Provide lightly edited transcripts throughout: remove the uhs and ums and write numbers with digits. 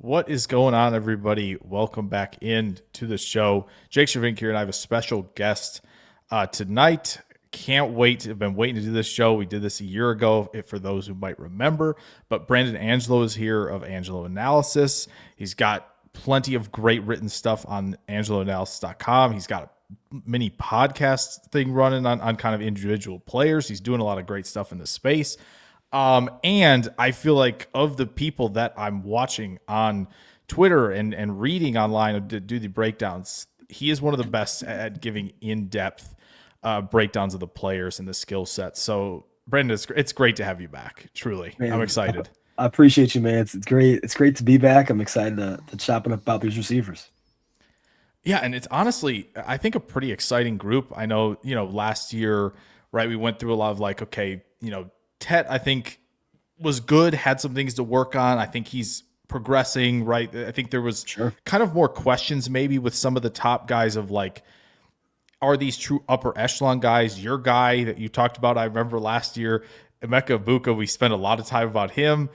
What is going on, everybody? Welcome back in to the show. Jake Shervink here, and I have a special guest tonight. Can't wait. I've been waiting to do this show. We did this a year ago, for those who might remember. But Brandon Angelo is here of Angelo Analysis. He's got plenty of great written stuff on angeloanalysis.com. He's got a mini podcast thing running on kind of individual players. He's doing a lot of great stuff in the space. And I feel like of the people that I'm watching on Twitter and reading online to do the breakdowns, he is one of the best at giving in-depth breakdowns of the players and the skill sets. So, Brendan, it's great to have you back. Truly, Man, I'm excited. I appreciate you, man. It's great. It's great to be back. I'm excited to chopping up about these receivers. Yeah, and it's honestly, I think, a pretty exciting group. I know, last year, right, we went through a lot of Tate, I think, was good, had some things to work on. I think he's progressing, right? I think there was kind of more questions maybe with some of the top guys of are these true upper echelon guys? Your guy that you talked about, I remember last year, Emeka Buka, we spent a lot of time about him.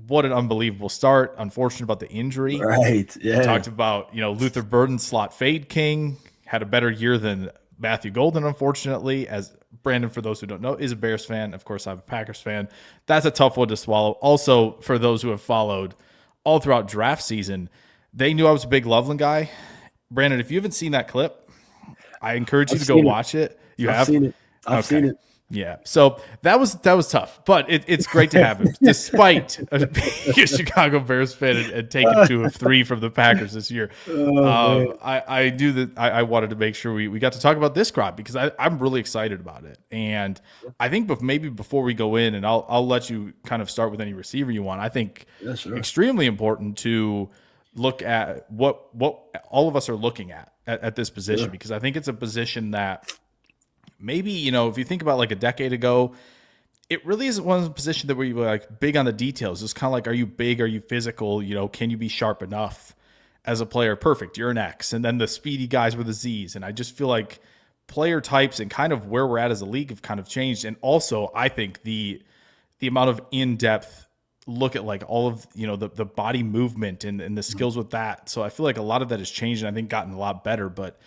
What an unbelievable start. Unfortunate about the injury. Right, yeah. We talked about, Luther Burden, slot fade king, had a better year than Matthew Golden, unfortunately, as Brandon, for those who don't know, is a Bears fan. Of course, I'm a Packers fan. That's a tough one to swallow. Also, for those who have followed all throughout draft season, they knew I was a big Loveland guy. Brandon, if you haven't seen that clip, I encourage you to go watch it. I've seen it. I've seen it. Yeah, so that was tough, but it's great to have him, despite being a Chicago Bears fan and taking 2 of 3 from the Packers this year. I knew that I wanted to make sure we got to talk about this crop because I'm really excited about it, and I think maybe before we go in, and I'll let you kind of start with any receiver you want. I think extremely important to look at what all of us are looking at this position because I think it's a position that. Maybe, if you think about a decade ago, it really isn't one of the positions that we were big on the details. It's kind of are you big? Are you physical? Can you be sharp enough as a player? Perfect. You're an X. And then the speedy guys were the Zs. And I just feel like player types and kind of where we're at as a league have kind of changed. And also, I think the amount of in-depth look at all of, the body movement and the skills with that. So I feel like a lot of that has changed and I think gotten a lot better. But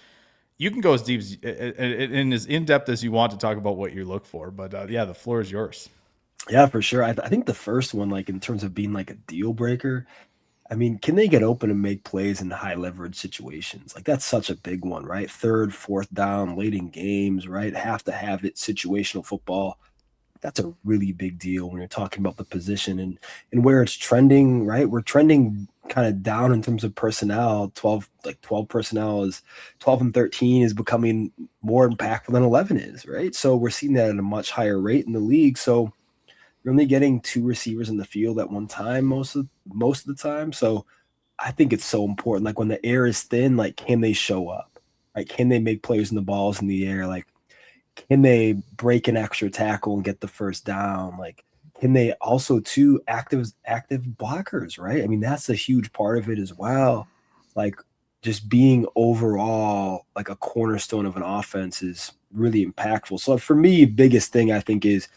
you can go as deep and as in-depth as you want to talk about what you look for. But, the floor is yours. Yeah, for sure. I think the first one, in terms of being a deal breaker, I mean, can they get open and make plays in high leverage situations? That's such a big one, right? 3rd, 4th down, late in games, right? Have to have it, situational football. That's a really big deal when you're talking about the position and where it's trending, right? We're trending kind of down in terms of personnel. 12 personnel is 12 and 13 is becoming more impactful than 11 is, right? So we're seeing that at a much higher rate in the league. So you're only getting 2 receivers in the field at one time most of the time. So I think it's so important. When the air is thin, can they show up? Right? Can they make plays in the balls in the air? Can they break an extra tackle and get the first down? Can they also active blockers, right? I mean, that's a huge part of it as well. Just being overall a cornerstone of an offense is really impactful. So for me, biggest thing I think is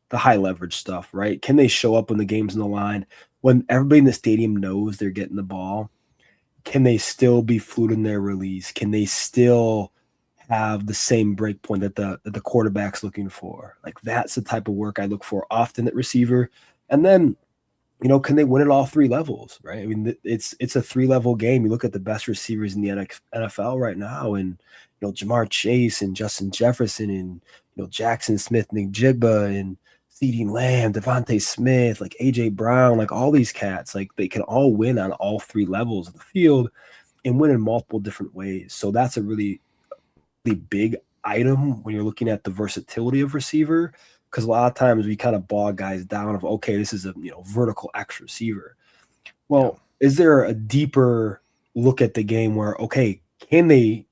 the high leverage stuff, right? Can they show up when the game's in the line? When everybody in the stadium knows they're getting the ball, can they still be fluid in their release? Can they still have the same break point that the quarterback's looking for? That's the type of work I look for often at receiver. And then, can they win at all 3 levels, right? I mean, it's a 3-level game. You look at the best receivers in the NFL right now, and Jamar Chase and Justin Jefferson and Jackson Smith, Nick Jigba and CeeDee Lamb, Devontae Smith, AJ Brown, all these cats, they can all win on all 3 levels of the field and win in multiple different ways. So that's a really big item when you're looking at the versatility of receiver, because a lot of times we kind of bog guys down of, okay, this is a vertical X receiver. Well, is there a deeper look at the game where, okay, can they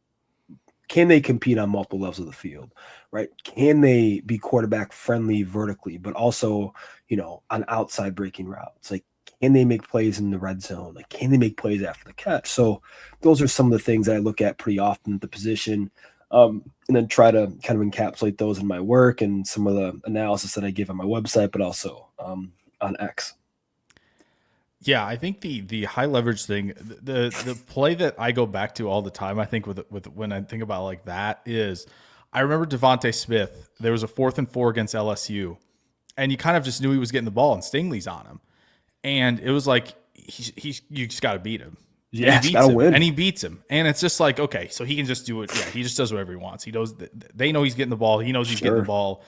compete on multiple levels of the field, right? Can they be quarterback friendly vertically, but also, on outside breaking routes? Can they make plays in the red zone? Can they make plays after the catch? So those are some of the things that I look at pretty often at the position. And then try to kind of encapsulate those in my work and some of the analysis that I give on my website, but also on X. Yeah, I think the high leverage thing, the play that I go back to all the time, I think with when I think about like that is, I remember Devontae Smith. There was a 4th and 4 against LSU, and you kind of just knew he was getting the ball, and Stingley's on him, and it was like he you just got to beat him, and he Yes, beats gotta him, win. and he beats him, and it's just like, okay, so he can just do it. Yeah, he just does whatever he wants. He knows they know he's getting the ball. He knows he's getting the Sure. ball,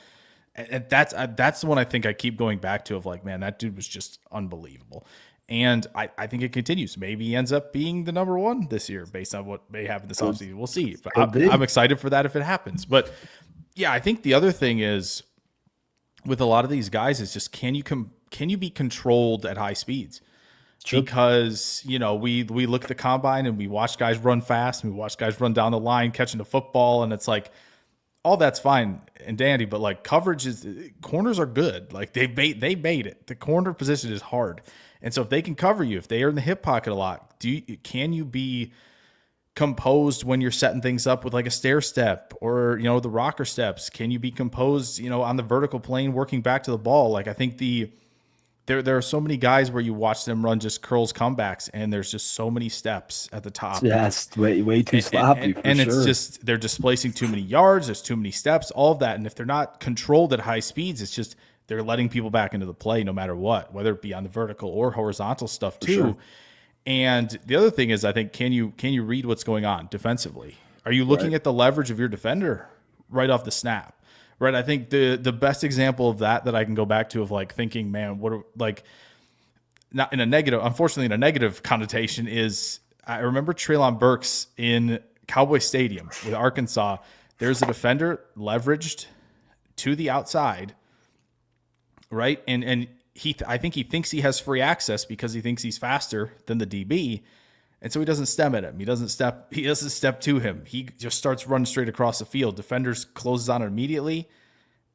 and that's the one I think I keep going back to of like, man, that dude was just unbelievable. And I think it continues. Maybe he ends up being the number one this year based on what may happen this offseason. We'll see. But Could be. I'm excited for that if it happens. But yeah, I think the other thing is with a lot of these guys is just can you be controlled at high speeds? Sure. Because we look at the combine and we watch guys run fast and we watch guys run down the line catching the football, and it's like all that's fine and dandy, but like corners are good. Like they made it. The corner position is hard. And so if they can cover you, if they are in the hip pocket a lot, can you be composed when you're setting things up with like a stair step or, the rocker steps? Can you be composed, on the vertical plane working back to the ball? Like I think there are so many guys where you watch them run just curls comebacks and there's just so many steps at the top. Yeah, it's way too sloppy. And for it's sure. just they're displacing too many yards. There's too many steps, all of that. And if they're not controlled at high speeds, it's just they're letting people back into the play no matter what, whether it be on the vertical or horizontal stuff too. sure. And the other thing is, I think can you read what's going on defensively? Are you looking at the leverage of your defender right off the snap? Right. I think the best example of that I can go back to of like thinking, man, not in a negative, unfortunately in a negative connotation is I remember Treylon Burks in Cowboy Stadium with Arkansas. There's a defender leveraged to the outside, right? And I think he thinks he has free access because he thinks he's faster than the DB. And so he doesn't stem at him. He doesn't step to him. He just starts running straight across the field. Defenders closes on it immediately,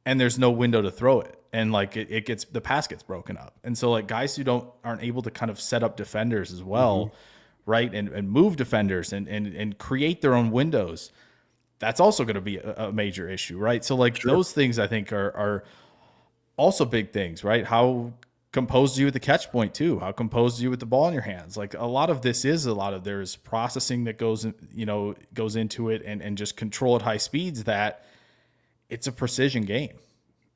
and there's no window to throw it. And like the pass gets broken up. And so like guys who aren't able to kind of set up defenders as well, right? And move defenders and create their own windows. That's also going to be a major issue, right? So like those things I think are also big things, right? How composed are you at the catch point too? How composed are you with the ball in your hands? Like a lot of there's processing that goes into it and just control at high speeds that it's a precision game,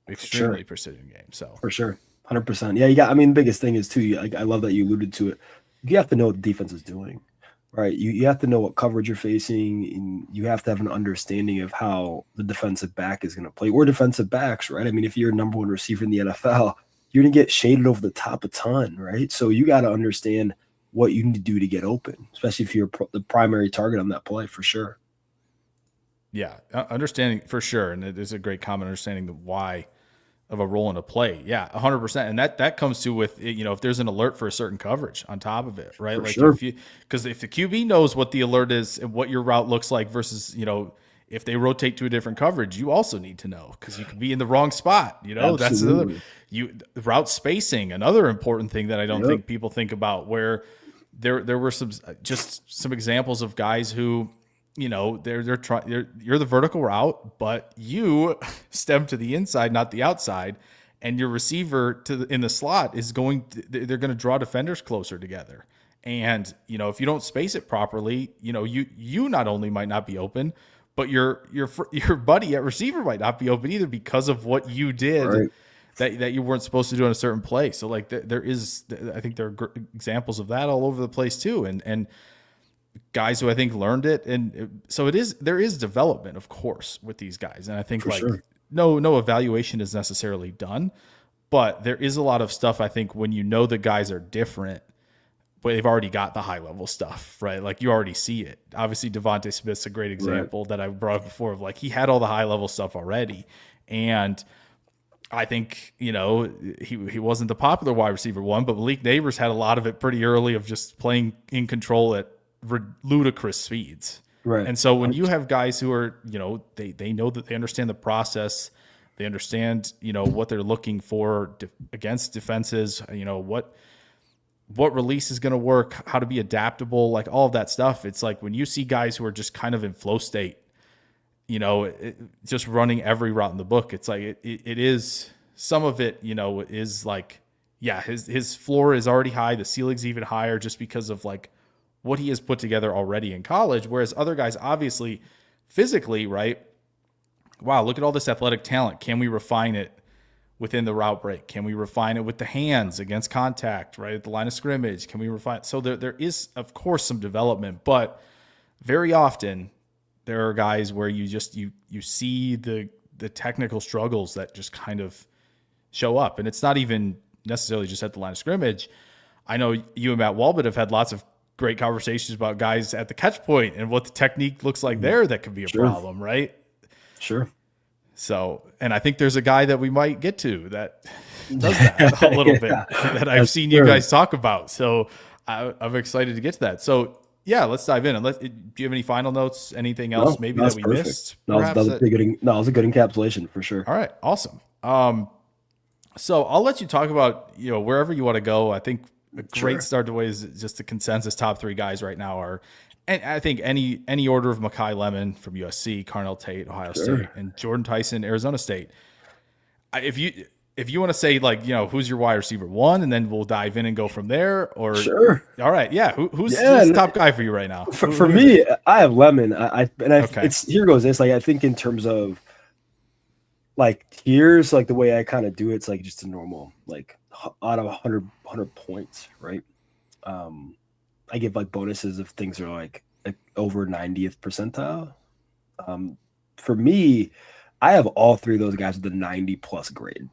extremely precision game. So For sure. 100%. Yeah, the biggest thing is too, I love that you alluded to it. You have to know what the defense is doing, right? You have to know what coverage you're facing, and you have to have an understanding of how the defensive back is going to play, or defensive backs, right? I mean, if you're a number one receiver in the NFL, you're going to get shaded over the top a ton, right? So you got to understand what you need to do to get open, especially if you're the primary target on that play, for sure. yeah, understanding for sure. And it is a great comment, understanding the why of a role in a play. Yeah, 100%. And that comes to with, if there's an alert for a certain coverage on top of it, right? For Like sure. because if the QB knows what the alert is and what your route looks like versus, if they rotate to a different coverage, you also need to know because you could be in the wrong spot. That's another route spacing, another important thing that I don't think people think about, where there were some examples of guys who, they're trying, you're the vertical route, but you stem to the inside, not the outside. And your receiver in the slot they're going to draw defenders closer together. And, if you don't space it properly, you not only might not be open, but your buddy at receiver might not be open either because of what you did that you weren't supposed to do in a certain play. So like I think there are examples of that all over the place too. And guys who I think learned it. And so there is development, of course, with these guys. And I think no evaluation is necessarily done, but there is a lot of stuff. I think when the guys are different, but they've already got the high level stuff, right? Like you already see it. Obviously, Devontae Smith's a great example that I brought up before of like he had all the high level stuff already. And I think, he wasn't the popular wide receiver one, but Malik Neighbors had a lot of it pretty early of just playing in control at ludicrous speeds. Right. And so when you have guys who are, they know that they understand the process, they understand, what they're looking for against defenses, what release is going to work, how to be adaptable, like all of that stuff. It's like when you see guys who are just kind of in flow state, just running every route in the book, it's like it is some of it, is like yeah, his floor is already high. The ceiling's even higher just because of like what he has put together already in college. Whereas other guys, obviously, physically, right? Wow, look at all this athletic talent. Can we refine it within the route break? Can we refine it with the hands against contact, right at the line of scrimmage? Can we refine? So there is, of course, some development, but very often there are guys where you just you see the technical struggles that just kind of show up, and it's not even necessarily just at the line of scrimmage. I know you and Matt Walbot have had lots of great conversations about guys at the catch point and what the technique looks like there that could be a problem, right? Sure. So, and I think there's a guy that we might get to that does that a little bit that I've seen you guys talk about. So I'm excited to get to that. So yeah, let's dive in. And do you have any final notes? Anything else that we missed? That was a good encapsulation for sure. All right. Awesome. So I'll let you talk about, wherever you want to go. I think a great start to way is just the consensus top 3 guys right now are, and I think any order of Makai Lemon from USC, Carnell, Tate, Ohio State, and Jordyn, Tyson, Arizona State. If you want to say who's your wide receiver 1, and then we'll dive in and go from there, or all right, yeah, who's the top guy for you right now? For me, I have Lemon. It's here goes this. Like I think in terms of like tiers, like the way I kind of do it's like just a normal like out of 100 points, right? I give like bonuses if things are like over 90th percentile. For me, I have all 3 of those guys with the 90 plus grade.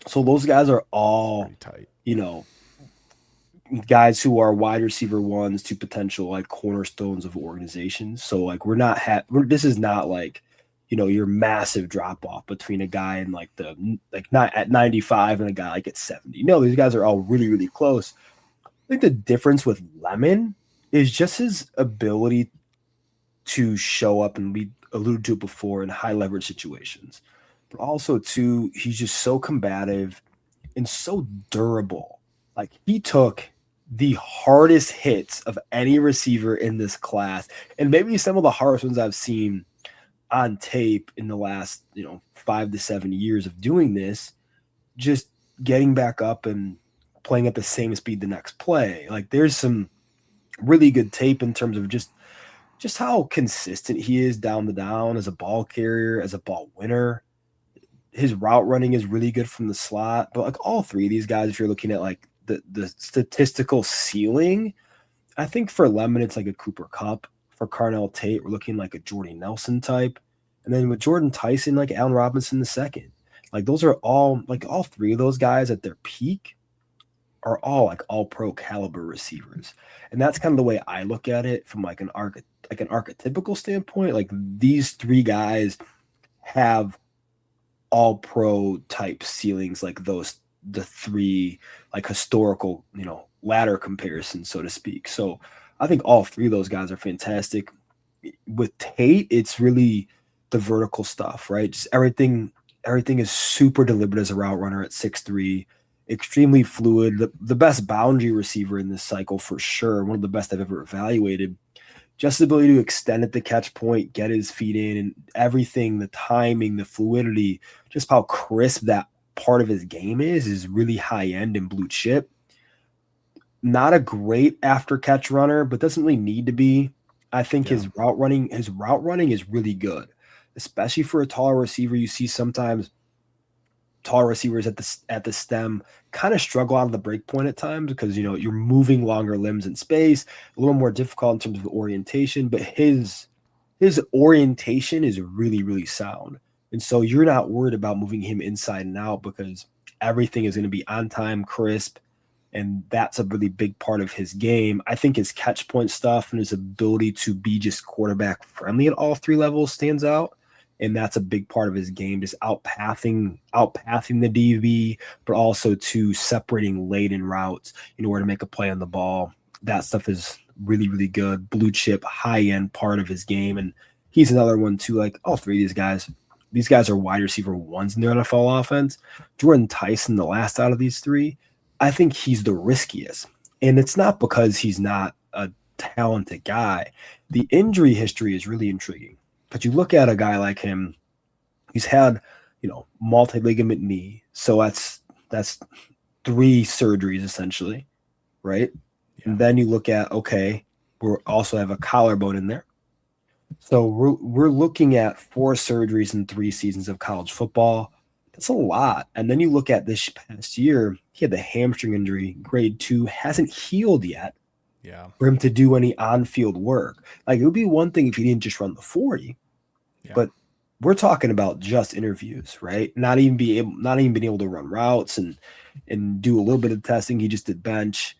So those guys are all tight, guys who are wide receiver 1s to potential like cornerstones of organizations. So like this is not like, your massive drop off between a guy and not at 95 and a guy like at 70. No, these guys are all really, really close. I think the difference with Lemon is just his ability to show up, and we alluded to it before, in high leverage situations. But also, too, he's just so combative and so durable. Like, he took the hardest hits of any receiver in this class, and maybe some of the hardest ones I've seen on tape in the last 5 to 7 years of doing this, just getting back up and playing at the same speed the next play. Like, there's some really good tape in terms of just how consistent he is down the down as a ball carrier, as a ball winner. His route running is really good from the slot. But like all 3 of these guys, if you're looking at like the statistical ceiling, I think for Lemon it's like a Cooper Kupp. For Carnell, Tate, we're looking like a Jordy Nelson type. And then with Jordyn, Tyson, like Allen Robinson II. Like those are all 3 of those guys at their peak are all like all pro caliber receivers. And that's kind of the way I look at it from like an archetypical standpoint. Like these 3 guys have all pro type ceilings, like the 3 like historical, ladder comparisons, so to speak. So I think all 3 of those guys are fantastic. With Tate, it's really the vertical stuff, right? Just everything is super deliberate as a route runner at 6'3", extremely fluid, the best boundary receiver in this cycle for sure, one of the best I've ever evaluated. Just the ability to extend at the catch point, get his feet in, and everything, the timing, the fluidity, just how crisp that part of his game is really high end and blue chip. Not a great after catch runner, but doesn't really need to be. I think his route running is really good, especially for a taller receiver. You see sometimes taller receivers at the stem kind of struggle out of the break point at times because you're moving longer limbs in space, a little more difficult in terms of orientation. But his orientation is really, really sound, and so you're not worried about moving him inside and out because everything is going to be on time, crisp. And that's a really big part of his game. I think his catch point stuff and his ability to be just quarterback friendly at all 3 levels stands out. And that's a big part of his game, just outpathing the DB, but also to separating late in routes in order to make a play on the ball. That stuff is really, really good. Blue chip, high end part of his game. And he's another one too, like all 3 of these guys are wide receiver 1s in the NFL offense. Jordyn Tyson, the last out of these 3, I think he's the riskiest. And it's not because he's not a talented guy. The injury history is really intriguing. But you look at a guy like him, he's had, multi-ligament knee. So that's 3 surgeries essentially, right? Yeah. And then you look at, okay, we also have a collarbone in there. So we're looking at 4 surgeries in 3 seasons of college football. That's a lot. And then you look at this past year, he had the hamstring injury, grade 2, hasn't healed yet Yeah. for him to do any on-field work. Like, it would be one thing if he didn't just run the 40, Yeah. but we're talking about just interviews, right? Not even being able to run routes and do a little bit of testing. He just did bench,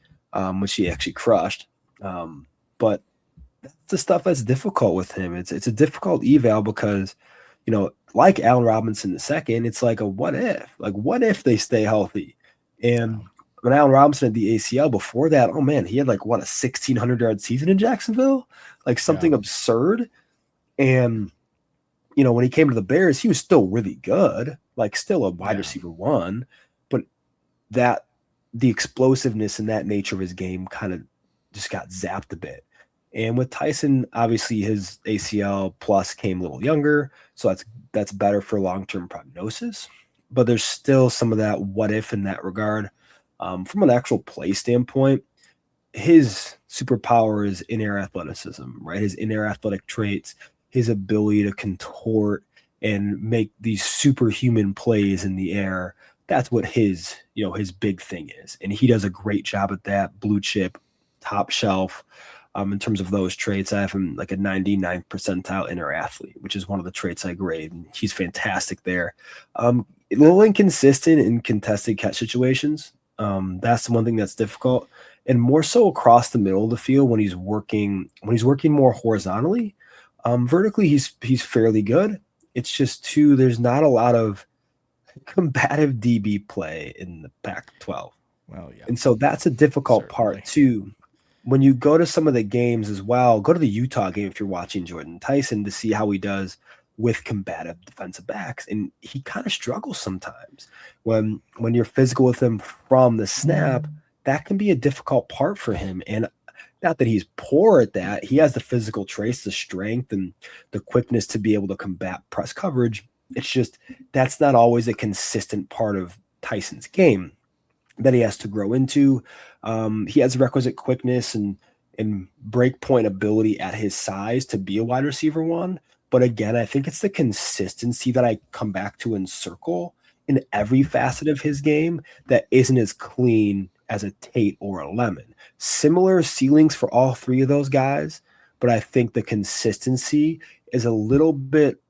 which he actually crushed. But that's the stuff that's difficult with him. It's a difficult eval because, like Allen Robinson II, it's like a what if? Like, what if they stay healthy? And when Allen Robinson had the ACL before that, oh man, he had like what, a 1,600-yard season in Jacksonville, like something absurd. And when he came to the Bears, he was still really good, like still a wide receiver 1, but the explosiveness and that nature of his game kind of just got zapped a bit. And with Tyson, obviously his ACL plus came a little younger, so that's better for long-term prognosis. But there's still some of that what if in that regard. From an actual play standpoint, his superpower is in-air athleticism, right? His in-air athletic traits, his ability to contort and make these superhuman plays in the air. That's what his big thing is. And he does a great job at that. Blue chip, top shelf. In terms of those traits, I have him like a 99th percentile inner athlete, which is one of the traits I grade. And he's fantastic there. A little inconsistent in contested catch situations. That's the one thing that's difficult. And more so across the middle of the field when he's working more horizontally. Vertically, he's fairly good. It's just there's not a lot of combative DB play in the Pac-12. Well, yeah. And so that's a difficult part too. When you go to some of the games as well, go to the Utah game if you're watching Jordyn Tyson to see how he does with combative defensive backs. And he kind of struggles sometimes. When you're physical with him from the snap, that can be a difficult part for him. And not that he's poor at that. He has the physical traits, the strength, and the quickness to be able to combat press coverage. It's just that's not always a consistent part of Tyson's game that he has to grow into. He has requisite quickness and break point ability at his size to be a wide receiver 1. But again, I think it's the consistency that I come back to in circle in every facet of his game that isn't as clean as a Tate or a Lemon. Similar ceilings for all 3 of those guys, but I think the consistency is a little bit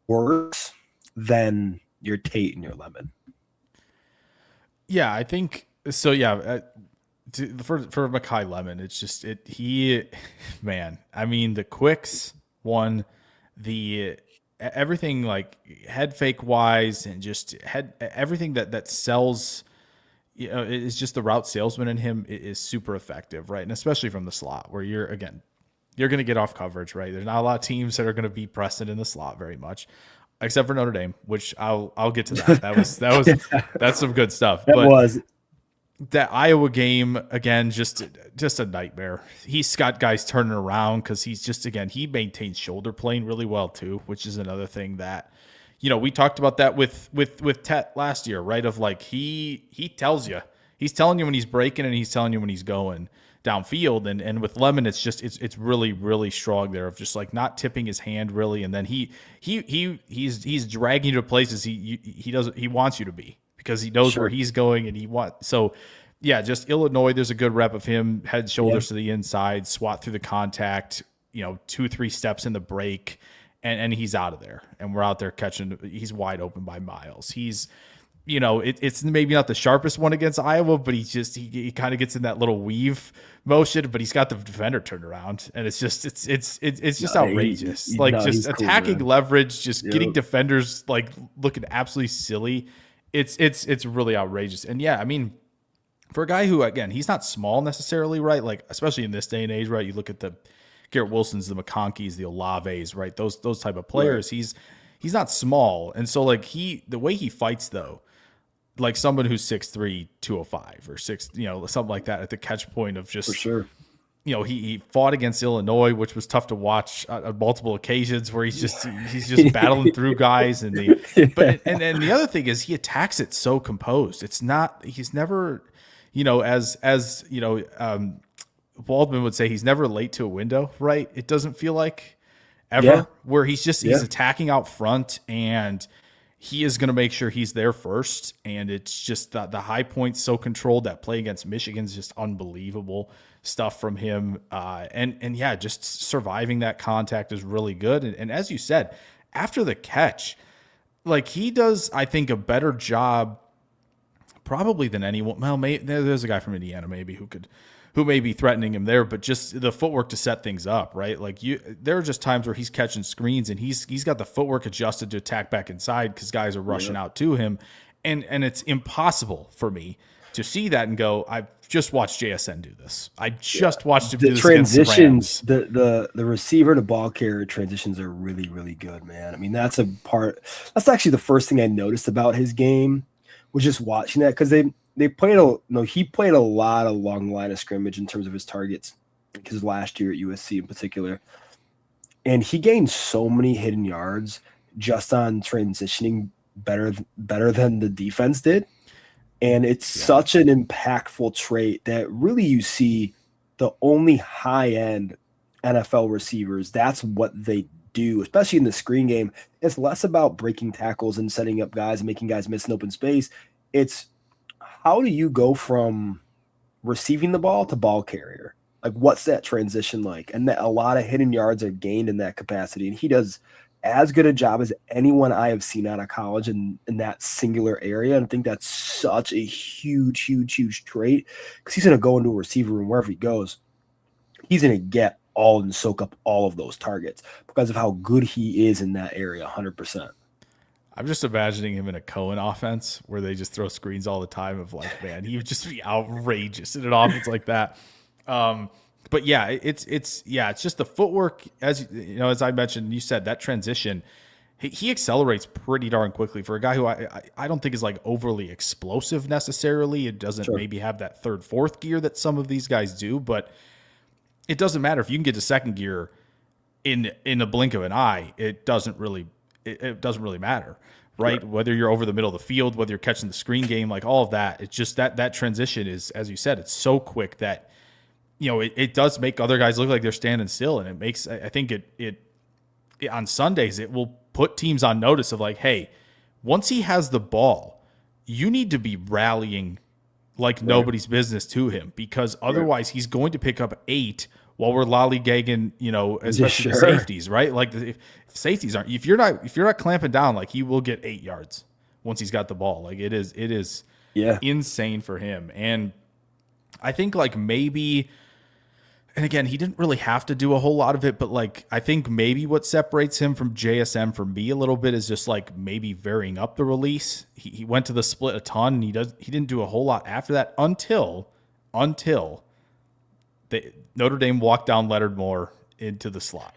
worse than your Tate and your Lemon. Yeah, I think so. Yeah, for Makai Lemon, it's just man. I mean, the quicks one, the everything like head fake wise, and just everything that sells. It's just the route salesman in him is super effective, right? And especially from the slot, where you're going to get off coverage, right? There's not a lot of teams that are going to be pressing in the slot very much, except for Notre Dame, which I'll get to that. That's some good stuff. That Iowa game again, just a nightmare. He's got guys turning around because he maintains shoulder plane really well too, which is another thing that, we talked about that with Tate last year, right? Of like he's telling you when he's breaking and he's telling you when he's going downfield, and with Lemon, it's really, really strong there of just like not tipping his hand really, and then he's dragging you to places he wants you to be because he knows where he's going and so yeah, just Illinois, there's a good rep of him, head shoulders to the inside, swat through the contact, 2-3 steps in the break, and he's out of there, and we're out there catching. He's wide open by miles. He's it's maybe not the sharpest one against Iowa, but he kind of gets in that little weave motion, but he's got the defender turned around, and it's just outrageous. Just attacking cool, leverage, just getting defenders like looking absolutely silly. It's really outrageous. And yeah, I mean, for a guy who, again, he's not small necessarily, right? Like especially in this day and age, right? You look at the Garrett Wilsons, the McConkeys, the Olaves, right? Those type of players. Right. He's not small, and so like the way he fights though, like someone who's 6'3", 205 or 6, something like that at the catch point of just for sure. he fought against Illinois, which was tough to watch on multiple occasions, where he's just battling through guys. And the other thing is he attacks it so composed. He's never, Waldman would say, he's never late to a window, right? It doesn't feel like ever, where he's attacking out front, and he is going to make sure he's there first. And it's just the high points so controlled. That play against Michigan is just unbelievable stuff from him. Just surviving that contact is really good. And as you said, after the catch, like, he does, I think, a better job probably than anyone. Well, there's a guy from Indiana maybe who may be threatening him there, but just the footwork to set things up, right? Like, there are just times where he's catching screens and he's got the footwork adjusted to attack back inside because guys are rushing out to him. And it's impossible for me to see that and go, I've just watched JSN do this. I just watched him do this transitions, against the Rams. The receiver to ball carrier transitions are really, really good, man. I mean, that's actually the first thing I noticed about his game, was just watching that, because he played a lot of long line of scrimmage in terms of his targets, because last year at USC in particular, and he gained so many hidden yards just on transitioning better than the defense did. And it's such an impactful trait that really you see the only high-end NFL receivers, that's what they do, especially in the screen game. It's less about breaking tackles and setting up guys and making guys miss in open space. It's how do you go from receiving the ball to ball carrier? Like, what's that transition like? And a lot of hidden yards are gained in that capacity. And he does as good a job as anyone I have seen out of college in that singular area. And I think that's such a huge trait, because he's going to go into a receiver room wherever he goes. He's going to get all and soak up all of those targets because of how good he is in that area, 100%. I'm just imagining him in a Cohen offense where they just throw screens all the time of, like, man, he would just be outrageous in an offense like that. But yeah, it's just the footwork, as I mentioned, you said that transition, he accelerates pretty darn quickly for a guy who I don't think is like overly explosive necessarily. It doesn't maybe have that third, fourth gear that some of these guys do, but it doesn't matter if you can get to second gear in a blink of an eye. It doesn't really matter, right? Sure. Whether you're over the middle of the field, whether you're catching the screen game, like all of that, it's just that transition is, as you said, it's so quick that, it does make other guys look like they're standing still. And it makes, I think it on Sundays, it will put teams on notice of, like, hey, once he has the ball, you need to be rallying like nobody's business to him, because otherwise he's going to pick up 8 while we're lollygagging, especially the safeties, right? Like, if safeties aren't, if you're not clamping down, like, he will get 8 yards once he's got the ball. Like, it is insane for him. And I think, like, maybe, and again, he didn't really have to do a whole lot of it, but, like, I think maybe what separates him from JSM for me a little bit is just, like, maybe varying up the release. He went to the split a ton, and he didn't do a whole lot after that until Notre Dame walked down Leonard Moore into the slot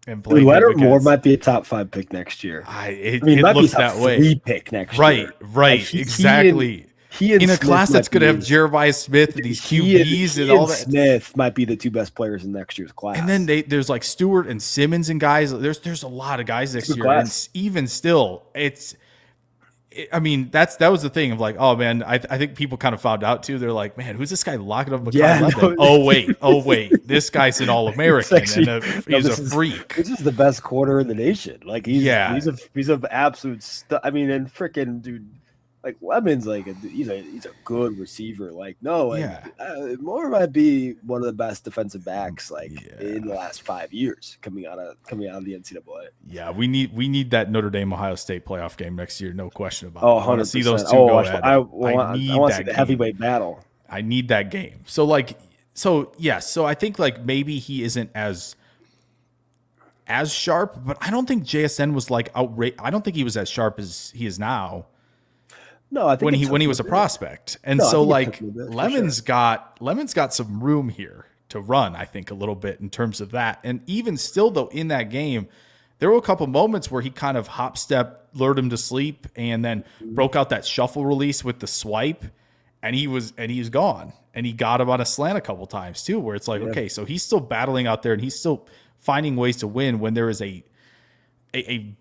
and played. Leonard Moore might be a top 5 pick next year. It looks that way. 3 pick next year. Right, exactly. He in a class that's going to have Jeremiah Smith and these QBs and all that. Smith might be the 2 best players in next year's class. And then there's like Stewart and Simmons and guys. There's a lot of guys next year. Class. And even still, that was the thing of, like, oh man, I think people kind of found out too. They're like, man, who's this guy locking up Makai? Oh wait, this guy's an All-American and he's a freak. This is the best quarter in the nation. Like, he's an absolute and freaking dude. Like, Lemon's like he's a good receiver. Like, Moore might be one of the best defensive backs in the last 5 years coming out of the NCAA. Yeah, we need that Notre Dame Ohio State playoff game next year, no question about it. Oh, 100%. I want to see those two go at it. I want to see the heavyweight battle. I need that game. So I think, like, maybe he isn't as sharp, but I don't think JSN was like outrageous. I don't think he was as sharp as he is now. No, I think when he was a prospect. And Lemon's got some room here to run, I think, a little bit in terms of that. And even still, though, in that game, there were a couple moments where he kind of lured him to sleep, and then broke out that shuffle release with the swipe. and he's gone, and he got him on a slant a couple times too, where it's like, okay, so he's still battling out there and he's still finding ways to win when there is a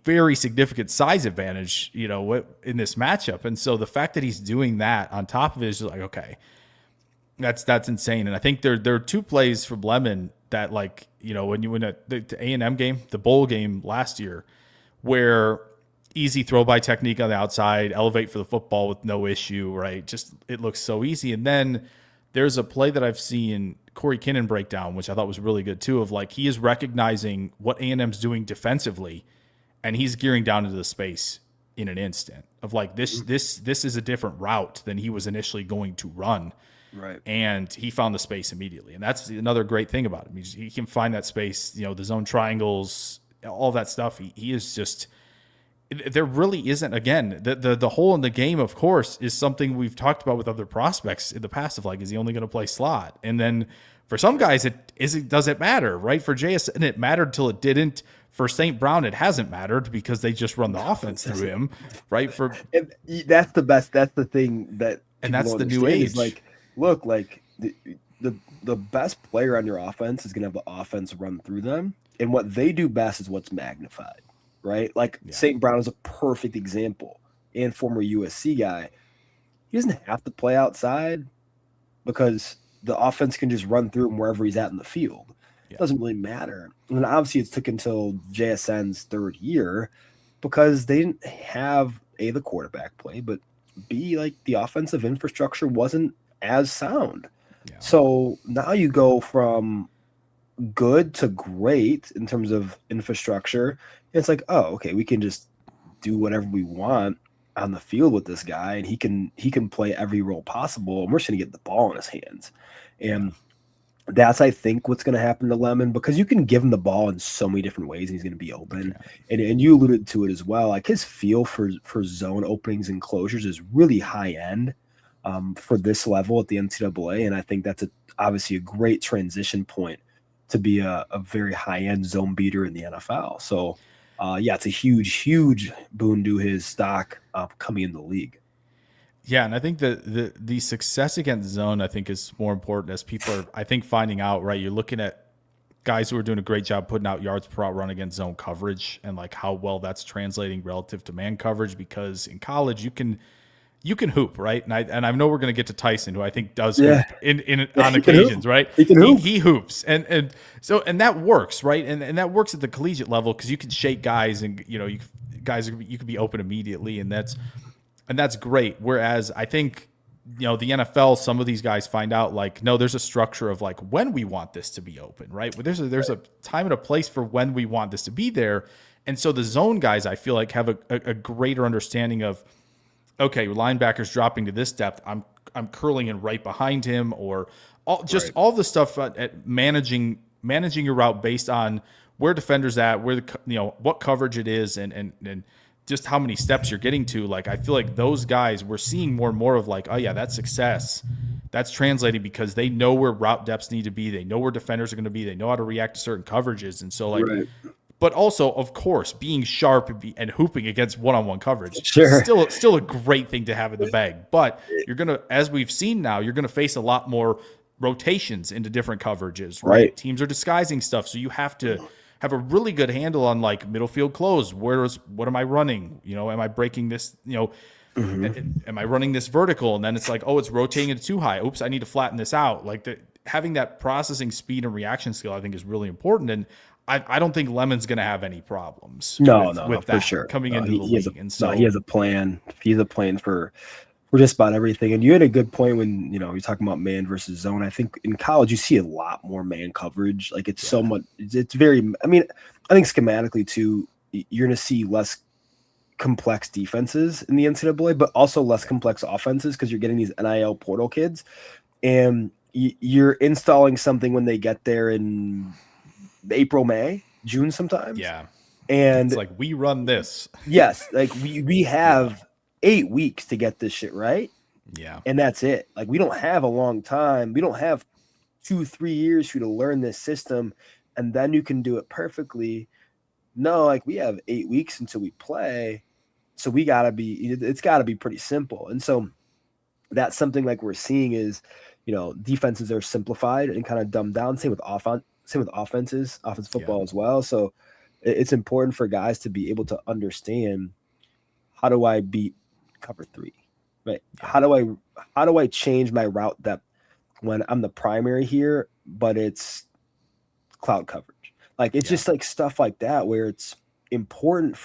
very significant size advantage, in this matchup. And so the fact that he's doing that on top of it is just like, okay, that's insane. And I think there are two plays from Lemon that, like, when you win the A&M game, the bowl game last year, where easy throw by technique on the outside, elevate for the football with no issue, right? Just, it looks so easy. And then there's a play that I've seen Corey Kinnan break down, which I thought was really good too, of like, he is recognizing what A&M's doing defensively, and he's gearing down into the space in an instant of like, this is a different route than he was initially going to run. Right. And he found the space immediately. And that's another great thing about him. He can find that space, the zone triangles, all that stuff. He is just, there really isn't, again, the hole in the game, of course, is something we've talked about with other prospects in the past of like, is he only going to play slot? And then for some guys, does it matter, right? For JSN, it mattered till it didn't. For St. Brown, it hasn't mattered because they just run the offense through him, right? And that's the best. That's the thing that, and that's the new age. Is like, look, like the best player on your offense is going to have the offense run through them, and what they do best is what's magnified, right? Like St. Brown is a perfect example, and former USC guy. He doesn't have to play outside because the offense can just run through him wherever he's at in the field. It doesn't really matter. And obviously it took until JSN's third year because they didn't have the quarterback play, but B, like, the offensive infrastructure wasn't as sound. Yeah. So now you go from good to great in terms of infrastructure. It's like, oh, okay, we can just do whatever we want on the field with this guy, and he can play every role possible, and we're just going to get the ball in his hands. And that's, I think, what's going to happen to Lemon, because you can give him the ball in so many different ways, and he's going to be open. Yeah. And you alluded to it as well. Like, his feel for zone openings and closures is really high end for this level at the NCAA, and I think that's obviously a great transition point to be a very high end zone beater in the NFL. So, it's a huge boon to his stock coming in the league. Yeah, and I think the success against zone, I think, is more important as people are, I think, finding out, right? You're looking at guys who are doing a great job putting out yards per route run against zone coverage, and like how well that's translating relative to man coverage, because in college you can hoop, right? And I know we're going to get to Tyson, who I think does hoop on occasions, right? He hoops, and that works, right? And that works at the collegiate level because you can shake guys, and you can be open immediately, and that's great. Whereas I think, the NFL, some of these guys find out, like, no, there's a structure of like when we want this to be open, right? But there's a time and a place for when we want this to be there. And so the zone guys, I feel like, have a greater understanding of, okay, linebacker's dropping to this depth, I'm curling in right behind him, or all the stuff at managing your route based on where defenders at, where what coverage it is, and just how many steps you're getting to. Like, I feel like those guys, we're seeing more and more of like, oh yeah, that's success. That's translating because they know where route depths need to be. They know where defenders are going to be. They know how to react to certain coverages. And so but also, of course, being sharp and hooping against one-on-one coverage, still a great thing to have in the bag. But you're going to, as we've seen now, you're going to face a lot more rotations into different coverages, right? Teams are disguising stuff. So you have to have a really good handle on like middle field close. What am I running? Am I breaking this? Am I running this vertical? And then it's like, oh, it's rotating it too high. Oops, I need to flatten this out. Like, having that processing speed and reaction skill, I think, is really important. And I don't think Lemon's going to have any problems. With that for sure. Coming into the league. He has a plan. He's a plan for just about everything. And you had a good point when, you're talking about man versus zone. I think in college you see a lot more man coverage. Like, it's so much, it's very, I think schematically too, you're going to see less complex defenses in the NCAA, but also less complex offenses because you're getting these NIL portal kids, and you're installing something when they get there in April, May, June sometimes. Yeah. And it's like, we run this. Yes. Like, we have 8 weeks to get this shit right. Yeah. And that's it. Like, we don't have a long time. We don't have 2-3 years for you to learn this system, and then you can do it perfectly. No, like, we have 8 weeks until we play. So it's gotta be pretty simple. And so that's something like we're seeing is, defenses are simplified and kind of dumbed down. Same with offenses, offensive football as well. So it's important for guys to be able to understand, how do I beat cover 3, right? Yeah. How do I change my route depth when I'm the primary here, but it's cloud coverage? Like, it's just like stuff like that where it's important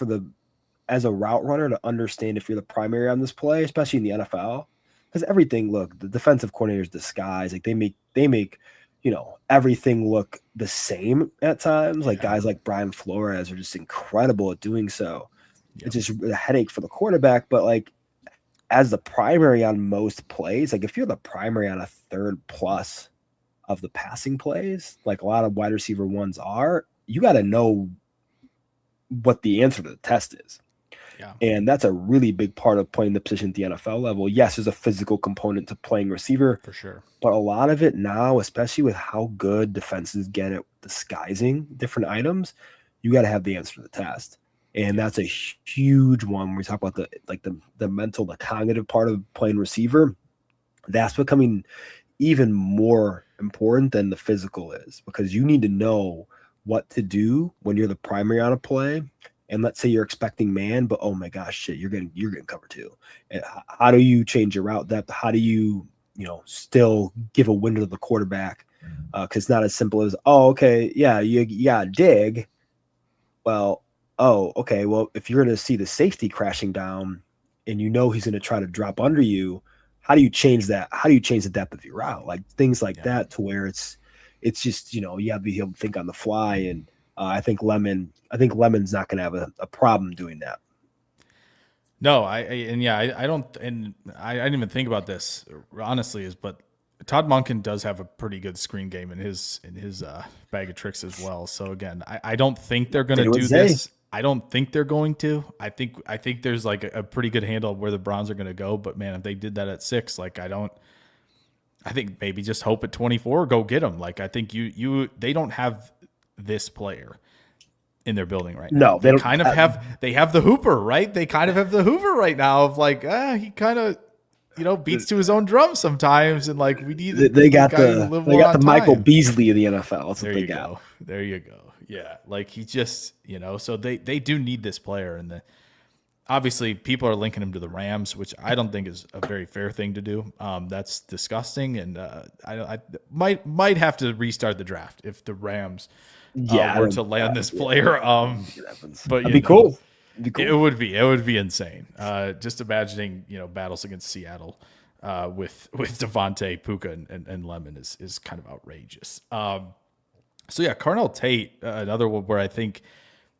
as a route runner to understand if you're the primary on this play, especially in the NFL, because everything, look, the defensive coordinators disguise, like they make everything look the same at times. Like guys like Brian Flores are just incredible at doing so. It's just a headache for the quarterback. But like, as the primary on most plays, like if you're the primary on a third plus of the passing plays, like a lot of wide receiver ones are, you got to know what the answer to the test is. Yeah. And that's a really big part of playing the position at the NFL level. Yes, there's a physical component to playing receiver. For sure. But a lot of it now, especially with how good defenses get at disguising different items, you got to have the answer to the test. And that's a huge one when we talk about the mental, the cognitive part of playing receiver. That's becoming even more important than the physical is, because you need to know what to do when you're the primary on a play. And let's say you're expecting man, but oh my gosh, shit, you're getting cover 2. And how do you change your route depth? How do you, still give a window to the quarterback? Because it's not as simple as, oh, okay, yeah, you got to dig. Well, oh, okay, well, if you're going to see the safety crashing down and he's going to try to drop under you, how do you change that? How do you change the depth of your route? Like things like that, to where it's just, you have to be able to think on the fly. And I think Lemon's not going to have a problem doing that. No, I don't, and I didn't even think about this honestly, but Todd Monken does have a pretty good screen game in his bag of tricks as well. So again, I don't think they're going to do this. I don't think they're going to. I think there's like a pretty good handle of where the Browns are going to go. But man, if they did that at 6, like I think maybe just hope at 24, go get them. Like I think they don't have this player in their building right now. No, they don't. Kind of they have the Hooper, right? They kind of have the Hooper right now of like, he kind of, beats to his own drum sometimes. And like, we need, they got the Michael Beasley of the NFL. That's what they got. There you go. Yeah. Like he just, so they do need this player. And obviously people are linking him to the Rams, which I don't think is a very fair thing to do. That's disgusting. And I might have to restart the draft if the Rams were to land this player. But it'd be cool. It would be insane. Just imagining, battles against Seattle with Devontae, Puka, and Lemon is kind of outrageous. So yeah, Carnell Tate, another one where I think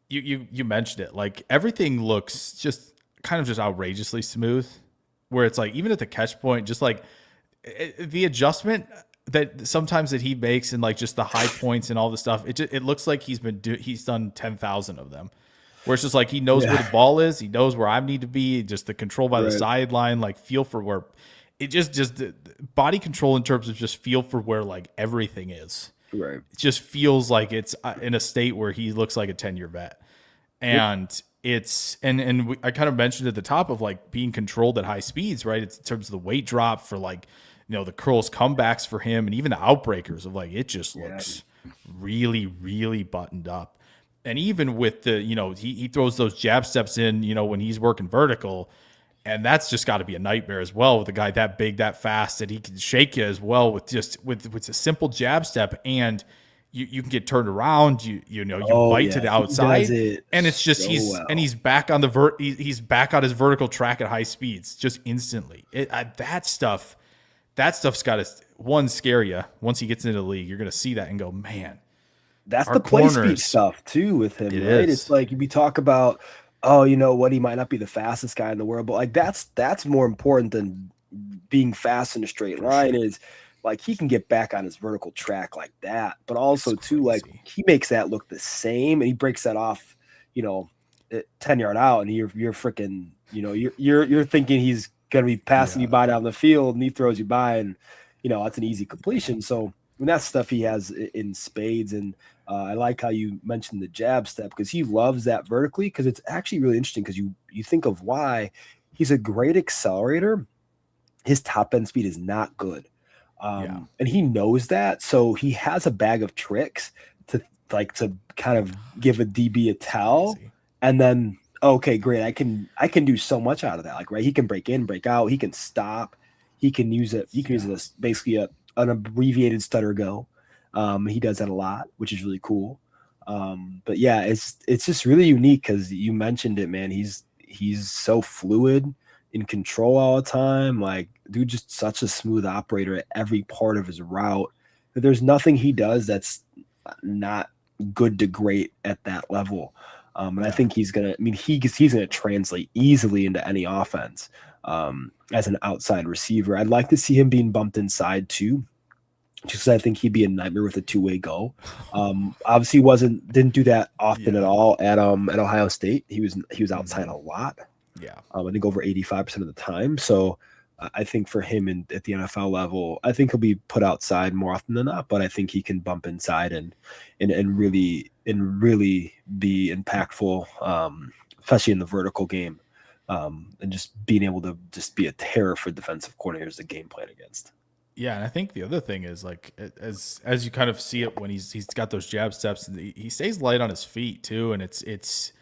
you mentioned it. Like everything looks just kind of just outrageously smooth. Where it's like even at the catch point, just like the adjustment that sometimes that he makes and like just the high points and all the stuff. It looks like he's done 10,000 of them. Where it's just like he knows where the ball is, he knows where I need to be. Just the control by the sideline, like feel for where it just the body control in terms of just feel for where like everything is. Right. It just feels like it's in a state where he looks like a 10-year vet. And it's, I kind of mentioned at the top of like being controlled at high speeds, right? It's in terms of the weight drop for like, the curls comebacks for him and even the outbreakers of like, it just looks really, really buttoned up. And even with the, he throws those jab steps in, when he's working vertical. And that's just got to be a nightmare as well with a guy that big, that fast, that he can shake you as well with a simple jab step, and you can get turned around. You bite to the outside, and it's just he's back on he's back on his vertical track at high speeds just instantly. That stuff's got to scare you. Once he gets into the league, you're going to see that and go, man. That's the play speed stuff too with him, right? It's like we talk about, he might not be the fastest guy in the world, but like that's more important than being fast in a straight line. Is like he can get back on his vertical track like that, but also too like he makes that look the same, and he breaks that off, 10-yard out, and you're freaking, you're thinking he's gonna be passing you by down the field, and he throws you by, and that's an easy completion. So that's stuff he has in spades. And I like how you mentioned the jab step, because he loves that vertically, because it's actually really interesting, because you think of why he's a great accelerator, his top end speed is not good. Yeah. And he knows that. So he has a bag of tricks to to kind of give a DB a tell. Crazy. And then, okay, great. I can do so much out of that. Like, right. He can break in, break out. He can stop. He can use it. You can use it as basically an abbreviated stutter go. He does that a lot, which is really cool. But yeah, it's just really unique because you mentioned it, man. He's so fluid, in control all the time. Like, dude, just such a smooth operator at every part of his route. There's nothing he does that's not good to great at that level. And I think he's gonna. I mean, he's gonna translate easily into any offense as an outside receiver. I'd like to see him being bumped inside too, just because I think he'd be a nightmare with a two-way go. Obviously, didn't do that often at all at Ohio State. He was outside a lot. Yeah. I think over 85% of the time. So I think for him at the NFL level, I think he'll be put outside more often than not, but I think he can bump inside and really be impactful, especially in the vertical game, and just being able to just be a terror for defensive coordinators to game plan against. Yeah, and I think the other thing is like as you kind of see it when he's got those jab steps, and he stays light on his feet too, and it's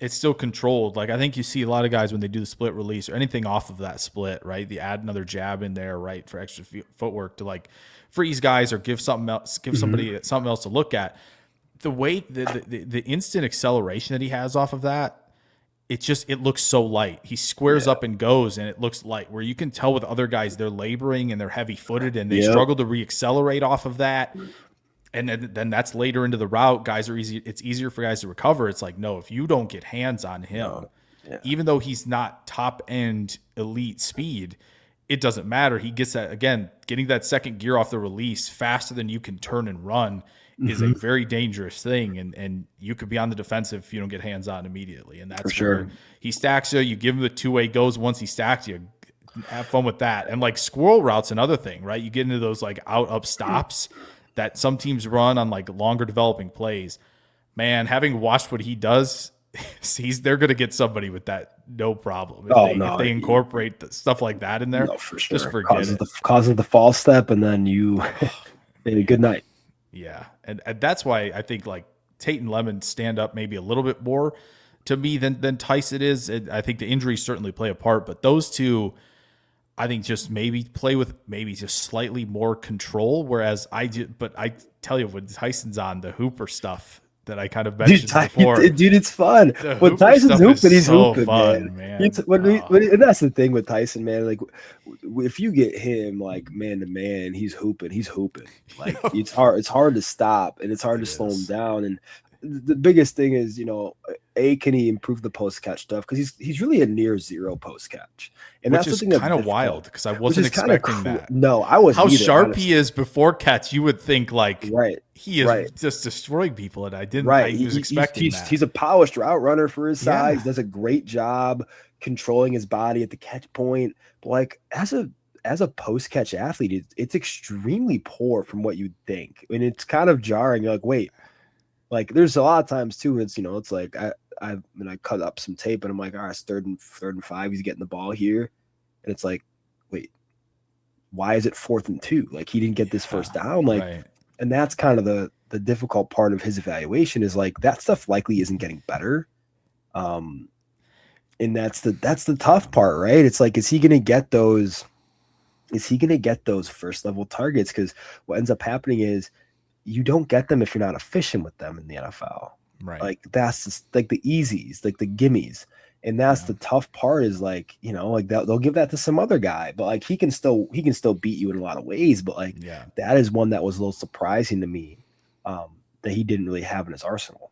still controlled. Like I think you see a lot of guys when they do the split release or anything off of that split, right? They add another jab in there, right, for extra footwork to like freeze guys or give something else, give somebody something else to look at. The way the instant acceleration that he has off of that, it looks so light. He squares up and goes, and it looks light, where you can tell with other guys, they're laboring and they're heavy footed and they struggle to reaccelerate off of that. And then that's later into the route. Guys are easy. It's easier for guys to recover. It's like, no, if you don't get hands on him, even though he's not top end elite speed, it doesn't matter. He gets that, again, getting that second gear off the release faster than you can turn and run is a very dangerous thing, and you could be on the defensive if you don't get hands on immediately. And that's for sure. He stacks you give him the two-way goes. Once he stacks you, have fun with that. And like squirrel routes, another thing, right? You get into those like out up stops that some teams run on like longer developing plays. Man, having watched what he does, they're going to get somebody with that, no problem. If they incorporate stuff like that in there, for sure. Just forget it. Causes the false step, and then you maybe good night. Yeah, and that's why I think like Tate and Lemon stand up maybe a little bit more to me than Tyson is. And I think the injuries certainly play a part, but those two, I think, just maybe play with maybe just slightly more control. Whereas I tell you, when Tyson's on the hooper stuff that I kind of mentioned before, dude, it's fun. When Tyson's hooping, he's hooping, man. And that's the thing with Tyson, man. Like, if you get him like man to man, he's hooping. Like it's hard to stop, and it's hard to slow him down. And the biggest thing is, can he improve the post catch stuff? Because he's really a near zero post catch, and which that's is kind of wild because I wasn't expecting that. No, I wasn't. How either, sharp honestly. he is before catch, you would think like he is right. just destroying people, and I didn't. Right, I was expecting that. He's a polished route runner for his size. He does a great job controlling his body at the catch point. But like as a post catch athlete, it's extremely poor from what you'd think. I mean, it's kind of jarring. You're like, wait. Like there's a lot of times too, it's it's like I cut up some tape and I'm like, all right, it's third and 5, he's getting the ball here. And it's like, wait, why is it 4th and 2? Like he didn't get this first down. Like and that's kind of the difficult part of his evaluation is like that stuff likely isn't getting better. And that's the tough part, right? It's like, is he gonna get those first level targets? Because what ends up happening is you don't get them if you're not efficient with them in the NFL. Right. Like that's just, like the easies, like the gimmies. And that's the tough part is like, like they'll give that to some other guy, but like he can still beat you in a lot of ways. But like that is one that was a little surprising to me that he didn't really have in his arsenal.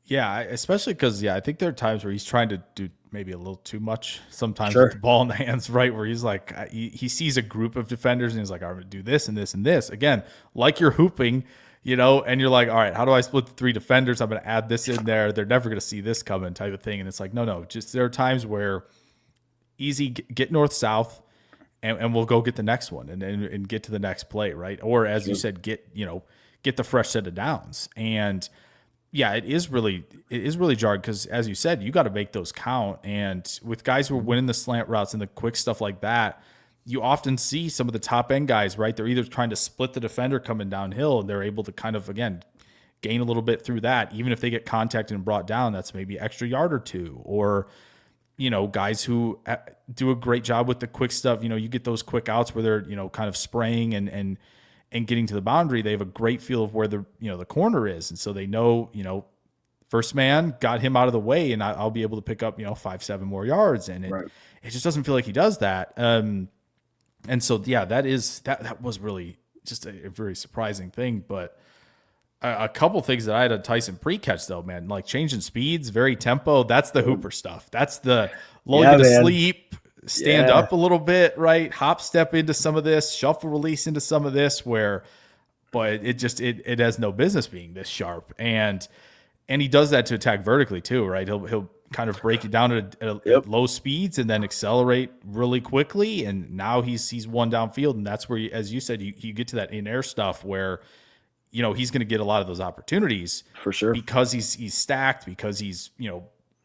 Yeah, especially because I think there are times where he's trying to do maybe a little too much sometimes with the ball in the hands, right? Where he's like, he sees a group of defenders and he's like, I'm going to do this and this and this. Again, like you're hooping, and you're like, all right, how do I split the 3 defenders? I'm going to add this in there. They're never going to see this coming type of thing. And it's like, no, just there are times where easy, get north-south and we'll go get the next one and get to the next play, right? Or as you said, get the fresh set of downs. And it is really jarred because, as you said, you got to make those count. And with guys who are winning the slant routes and the quick stuff like that, you often see some of the top end guys, right? They're either trying to split the defender coming downhill, and they're able to kind of, again, gain a little bit through that. Even if they get contacted and brought down, that's maybe extra yard or two. Or, guys who do a great job with the quick stuff. You get those quick outs where they're, kind of spraying and getting to the boundary. They have a great feel of where the corner is. And so they know, first man got him out of the way, and I'll be able to pick up, 5-7 more yards. And it just doesn't feel like he does that. And so, yeah, that was really just a very surprising thing. But a couple things that I had a Tyson pre-catch, though, man, like changing speeds, very tempo. That's the Hooper stuff. That's the lull you to sleep, stand up a little bit, right? Hop step into some of this, shuffle release into some of this, but it has no business being this sharp. And he does that to attack vertically too, right? He'll kind of break it down at low speeds and then accelerate really quickly. And now he's one downfield, and that's where, as you said, you get to that in-air stuff where he's going to get a lot of those opportunities for sure because he's stacked, because he's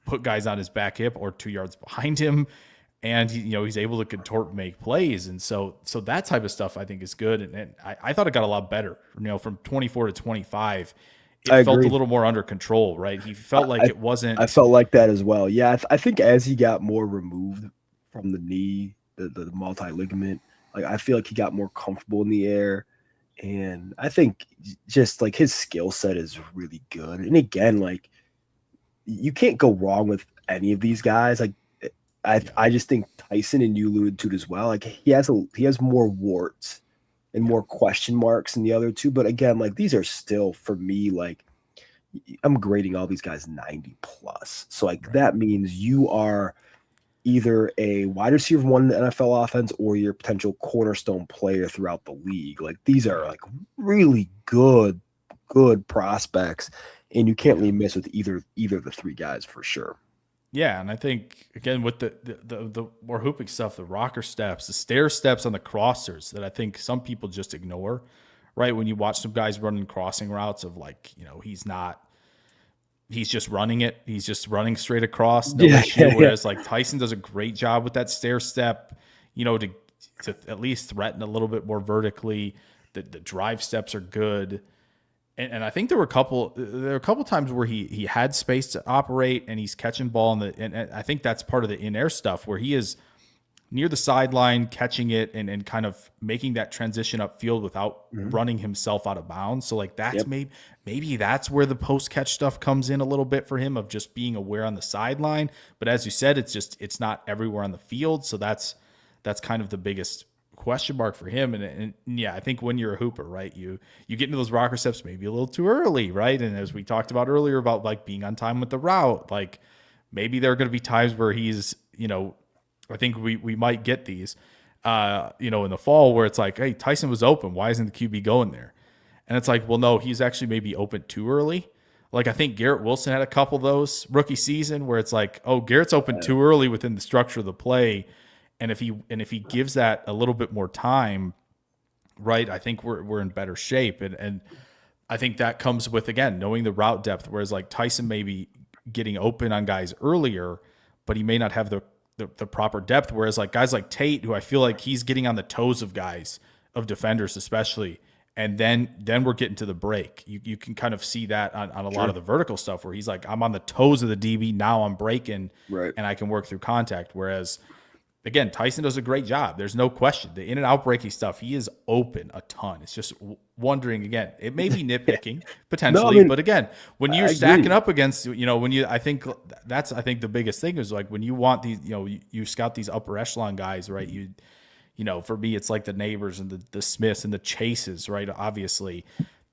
put guys on his back hip or 2 yards behind him, and he's able to contort and make plays. And so that type of stuff I think is good. And I thought it got a lot better. From 24 to 25. It felt a little more under control, right? He felt like it wasn't. I felt like that as well. Yeah, I think as he got more removed from the knee, the multi-ligament, like I feel like he got more comfortable in the air. And I think just like his skill set is really good. And again, like you can't go wrong with any of these guys. Like I just think Tyson, and you alluded to it as well, like he has more warts and more question marks than the other two. But again, like these are still, for me, like I'm grading all these guys 90 plus. So like that means you are either a wide receiver one in the NFL offense or your potential cornerstone player throughout the league. Like these are like really good prospects, and you can't really miss with either of the three guys for sure. Yeah, and I think again with the more hooping stuff, the rocker steps, the stair steps on the crossers that I think some people just ignore, right? When you watch some guys running crossing routes of like, he's just running it. He's just running straight across, no issue. Whereas like Tyson does a great job with that stair step, to at least threaten a little bit more vertically. The drive steps are good. And I think there were a couple times where he had space to operate, and he's catching ball and I think that's part of the in-air stuff where he is near the sideline catching it and kind of making that transition upfield without running himself out of bounds. So like that's maybe that's where the post catch stuff comes in a little bit for him, of just being aware on the sideline. But as you said, it's not everywhere on the field. So that's kind of the biggest question mark for him. And yeah, I think when you're a hooper, right, you get into those rocker steps maybe a little too early, right? And as we talked about earlier about like being on time with the route, like maybe there are going to be times where he's, I think we might get these, in the fall where it's like, hey, Tyson was open. Why isn't the QB going there? And it's like, well, no, he's actually maybe open too early. Like I think Garrett Wilson had a couple of those rookie season where it's like, oh, Garrett's open too early within the structure of the play. And if he gives that a little bit more time, right, I think we're in better shape. And I think that comes with, again, knowing the route depth, whereas like Tyson may be getting open on guys earlier, but he may not have the proper depth. Whereas like guys like Tate, who I feel like he's getting on the toes of guys, of defenders especially, and then we're getting to the break. You can kind of see that on a lot of the vertical stuff where he's like, I'm on the toes of the DB, now I'm breaking, and I can work through contact. Whereas again, Tyson does a great job. There's no question. The in and out breaking stuff, he is open a ton. It's just wondering, again, it may be nitpicking potentially, but again, when you're stacking up against, I think the biggest thing is like when you want these, you scout these upper echelon guys, right? For me, it's like the Neighbors and the Smiths and the Chases, right? Obviously.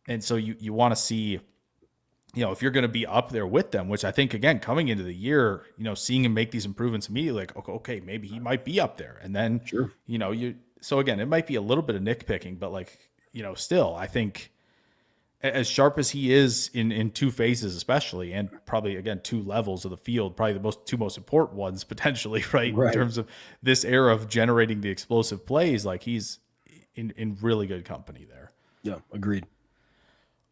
And so you want to see, if you're going to be up there with them, which I think, again, coming into the year, seeing him make these improvements immediately, like, okay, maybe he might be up there. And then, so again, it might be a little bit of nitpicking, but like, still, I think as sharp as he is in two phases, especially, and probably, again, two levels of the field, probably the two most important ones potentially, right? In terms of this era of generating the explosive plays, like he's in really good company there. Yeah, agreed.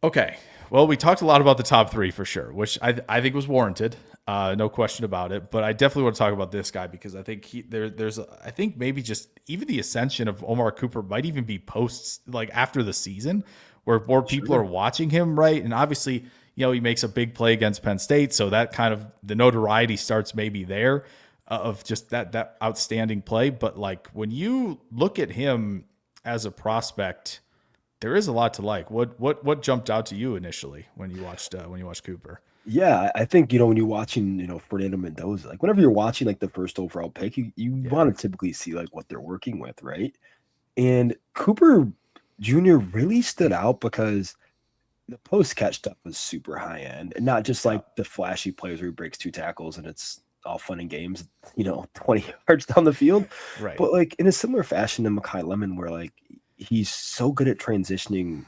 Okay. Well, we talked a lot about the top three for sure, which I think was warranted. No question about it. But I definitely want to talk about this guy because I think I think maybe just even the ascension of Omar Cooper might even be posts like after the season where more people are watching him, right? And obviously, he makes a big play against Penn State. So that kind of the notoriety starts maybe there of just that outstanding play. But like when you look at him as a prospect, there is a lot to like. What jumped out to you initially when you watched Cooper? Yeah, I think, when you're watching, Fernando Mendoza, like whenever you're watching like the first overall pick, you want to typically see like what they're working with, right? And Cooper Jr. really stood out because the post catch stuff was super high end, and not just like the flashy plays where he breaks two tackles and it's all fun and games, 20 yards down the field. Right. But like in a similar fashion to Makai Lemon, where like he's so good at transitioning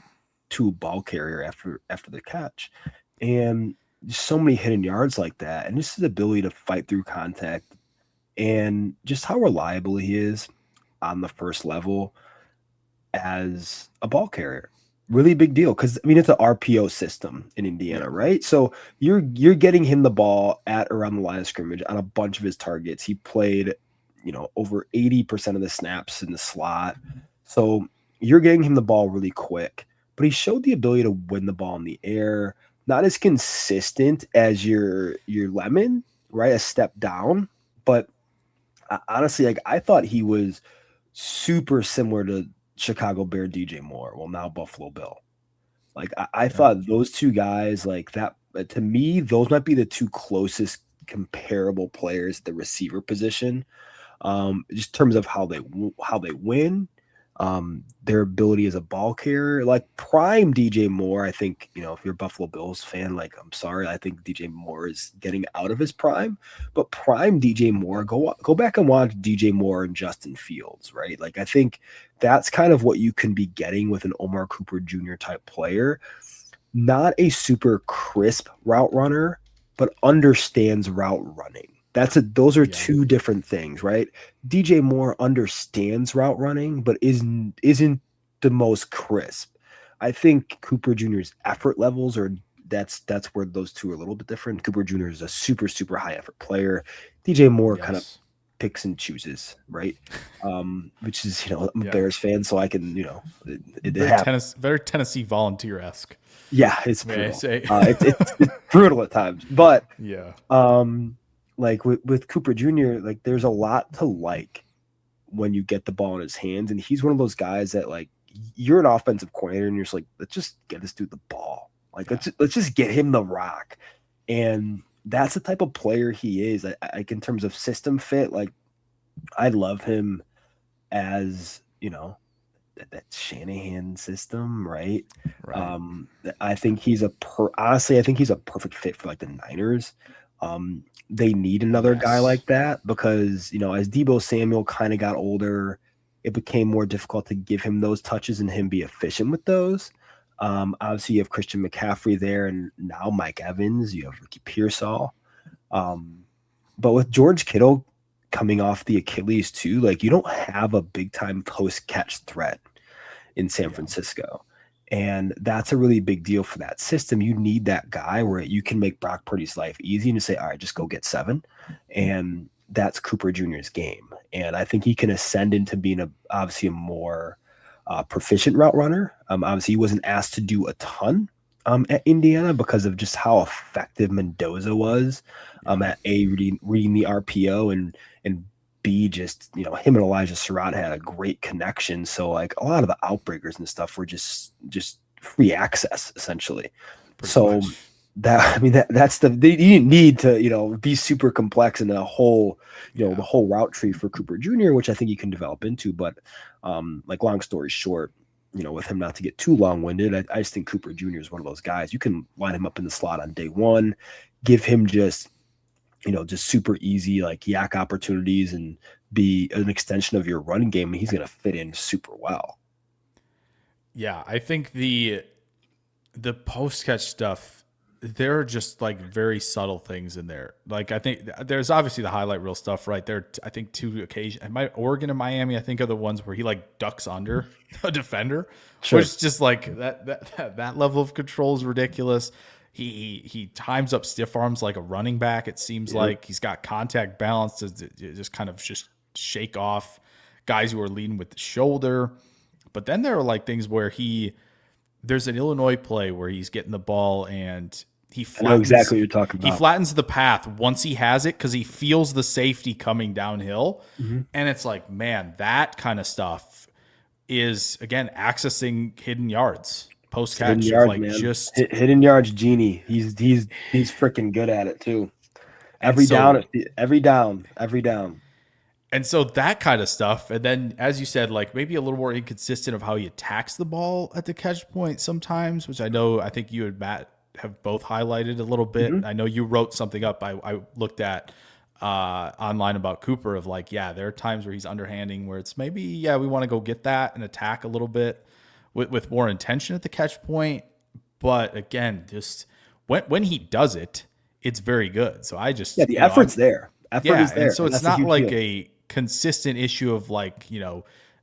to a ball carrier after the catch. And so many hidden yards like that. And just his ability to fight through contact and just how reliable he is on the first level as a ball carrier. Really big deal because it's an RPO system in Indiana, right? So you're getting him the ball at around the line of scrimmage on a bunch of his targets. He played, over 80% of the snaps in the slot. So you're getting him the ball really quick, but he showed the ability to win the ball in the air. Not as consistent as your Lemon, right? A step down, but honestly, like I thought he was super similar to Chicago Bear DJ Moore. Well, now Buffalo Bill. Like I thought those two guys, like that, to me, those might be the two closest comparable players at the receiver position. Just in terms of how they win, their ability as a ball carrier, like prime DJ Moore. I think, if you're a Buffalo Bills fan, like, I'm sorry, I think DJ Moore is getting out of his prime, but prime DJ Moore, go back and watch DJ Moore and Justin Fields, right? Like, I think that's kind of what you can be getting with an Omar Cooper Jr. type player, not a super crisp route runner, but understands route running. Those are two different things, right? DJ Moore understands route running, but isn't the most crisp. I think Cooper Jr.'s effort levels that's where those two are a little bit different. Cooper Jr. is a super, super high effort player. DJ Moore kind of picks and chooses, right? Which is, I'm a Bears fan, so I can, very Tennessee Volunteer-esque. Yeah, it's brutal. It's brutal at times, but like with Cooper Jr., like there's a lot to like when you get the ball in his hands. And he's one of those guys that like you're an offensive coordinator and you're just like, let's just get this dude the ball. Like let's just get him the rock. And that's the type of player he is. Like in terms of system fit, like I love him as, that Shanahan system, right? I think he's honestly, I think he's a perfect fit for like the Niners. They need another guy like that because, as Deebo Samuel kind of got older, it became more difficult to give him those touches and him be efficient with those. Obviously, you have Christian McCaffrey there, and now Mike Evans. You have Ricky Pearsall. But with George Kittle coming off the Achilles too, like you don't have a big-time post-catch threat in San Francisco. And that's a really big deal for that system. You need that guy where you can make Brock Purdy's life easy and just say, all right, just go get 7. And that's Cooper Jr.'s game. And I think he can ascend into being obviously a more proficient route runner. Obviously, he wasn't asked to do a ton at Indiana because of just how effective Mendoza was at reading the RPO and B, just, him and Elijah Surratt had a great connection. So like a lot of the outbreakers and stuff were just free access essentially. Pretty much. That's you didn't need to, be super complex in the whole, the whole route tree for Cooper Jr., which I think you can develop into. But like long story short, with him not to get too long-winded, I just think Cooper Jr. is one of those guys. You can line him up in the slot on day one, give him just super easy, like yak opportunities and be an extension of your running game. And he's going to fit in super well. Yeah. I think the post catch stuff there are just like very subtle things in there. Like I think there's obviously the highlight reel stuff, right? There, I think two occasions, Oregon and Miami, I think are the ones where he like ducks under a defender, Sure. which is just like that level of control is ridiculous. He times up stiff arms like a running back. It seems like he's got contact balance to just kind of just shake off guys who are leading with the shoulder. But then there are like things where there's an Illinois play where he's getting the ball and he flattens, I know exactly what you're talking about. He flattens the path once he has it because he feels the safety coming downhill. Mm-hmm. And it's like, man, that kind of stuff is, again, accessing hidden yards, post catch. Just hidden yards genie. He's freaking good at it too. Every down. And so that kind of stuff. And then, as you said, like maybe a little more inconsistent of how he attacks the ball at the catch point sometimes, which I think you and Matt have both highlighted a little bit. Mm-hmm. I know you wrote something up. I looked at online about Cooper of like, yeah, there are times where he's underhanding where it's maybe, yeah, we want to go get that and attack a little bit with more intention at the catch point. But again, just when he does it, it's very good. So I just, the effort's there. Effort is there. And so it's not like a consistent issue of like,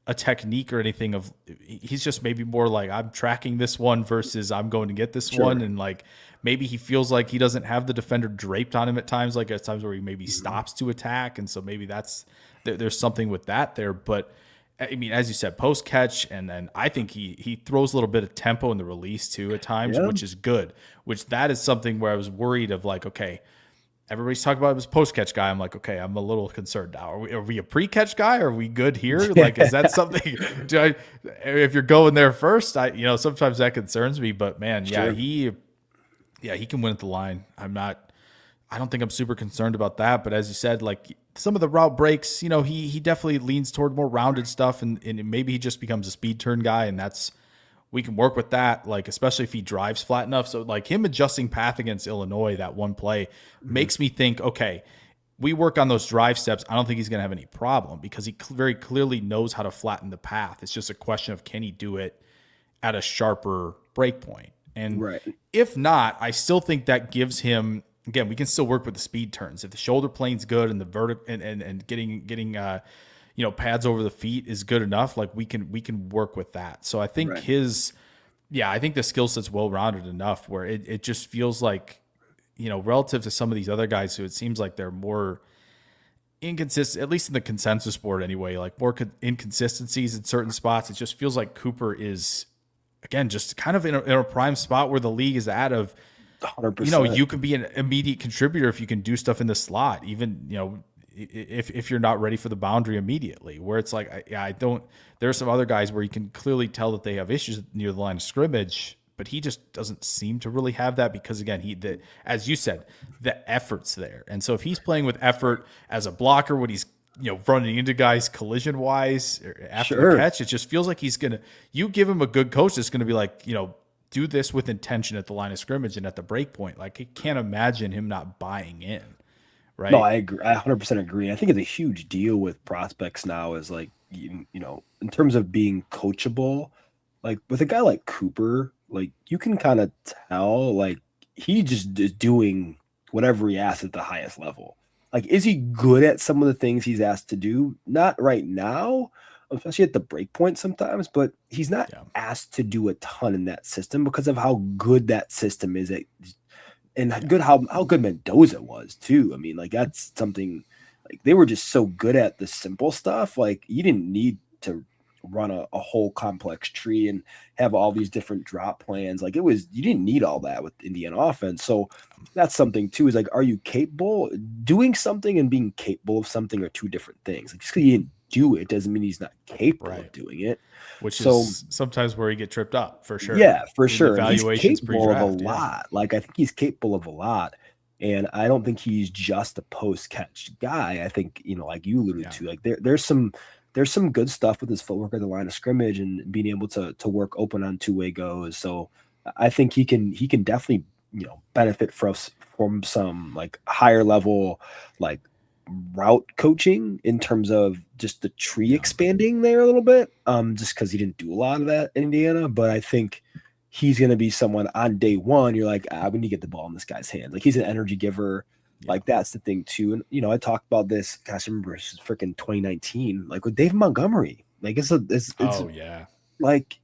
a technique or anything of he's just maybe more like I'm tracking this one versus I'm going to get this one. And like, maybe he feels like he doesn't have the defender draped on him at times, like at times where he maybe stops to attack. And so maybe there's something with that there. But I mean, as you said, post catch. And then I think he throws a little bit of tempo in the release too at times, which is good, which that is something where I was worried of like, okay, everybody's talking about him as post-catch guy. I'm like, okay, I'm a little concerned now. Are we a pre-catch guy? Are we good here? Like, is that something? If you're going there first, sometimes that concerns me. But man, he can win at the line. I don't think I'm super concerned about that. But as you said, like some of the route breaks, he definitely leans toward more rounded stuff, and maybe he just becomes a speed turn guy, and we can work with that, like especially if he drives flat enough. So like him adjusting path against Illinois, that one play makes me think, okay, we work on those drive steps. I don't think he's going to have any problem because he very clearly knows how to flatten the path. It's just a question of can he do it at a sharper break point? And if not, I still think that gives him, again, we can still work with the speed turns. If the shoulder plane's good and the vertical and getting pads over the feet is good enough, like we can work with that. So I think I think the skill set's well-rounded enough where it just feels like, relative to some of these other guys who it seems like they're more inconsistent, at least in the consensus board anyway, like more inconsistencies in certain spots. It just feels like Cooper is, again, just kind of in a prime spot where the league is at of, 100%. You can be an immediate contributor if you can do stuff in the slot, even, if you're not ready for the boundary immediately, where it's like, there are some other guys where you can clearly tell that they have issues near the line of scrimmage, but he just doesn't seem to really have that because again, as you said, the effort's there. And so if he's playing with effort as a blocker, when he's, running into guys collision wise after the catch, it just feels like you give him a good coach that's going to be like, do this with intention at the line of scrimmage and at the break point. Like I can't imagine him not buying in. Right. No, I agree. I 100% agree. I think it's a huge deal with prospects now is like, in terms of being coachable, like with a guy like Cooper, like you can kind of tell, like he just is doing whatever he asks at the highest level. Like, is he good at some of the things he's asked to do? Not right now, especially at the break point sometimes, but he's not asked to do a ton in that system because of how good that system is at. And how good Mendoza was too. I mean, like that's something like they were just so good at the simple stuff. Like you didn't need to run a whole complex tree and have all these different drop plans. Like you didn't need all that with Indiana offense. So that's something too, is like, are you capable doing something and being capable of something are two different things. Like just because you didn't do it doesn't mean he's not capable of doing it. Which is sometimes where you get tripped up for sure. Yeah, for sure. He's capable of a lot. Like I think he's capable of a lot. And I don't think he's just a post-catch guy. I think, like you alluded to, like there's some good stuff with his footwork at the line of scrimmage and being able to work open on two-way goes. So I think he can definitely, benefit from some like higher level, like route coaching in terms of just the tree expanding there a little bit. Just because he didn't do a lot of that in Indiana, but I think he's going to be someone on day one. You're like, we need to get the ball in this guy's hands. Like he's an energy giver. Yeah. Like that's the thing too. And I talked about this. Gosh, I remember it's freaking 2019. Like with Dave Montgomery. Like it's like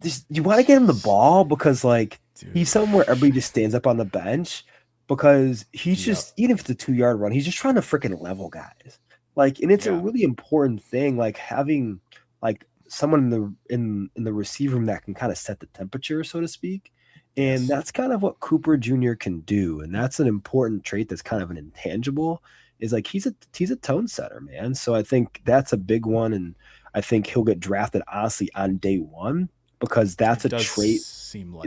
just you want to get him the ball because like he's somewhere everybody just stands up on the bench because he's just even if it's a 2-yard run, he's just trying to freaking level guys. Like, and it's a really important thing. Like having like someone in the receiver room that can kind of set the temperature, so to speak. And that's kind of what Cooper Jr. can do. And that's an important trait that's kind of an intangible is like he's a tone setter, man. So I think that's a big one. And I think he'll get drafted honestly on day one because that's a trait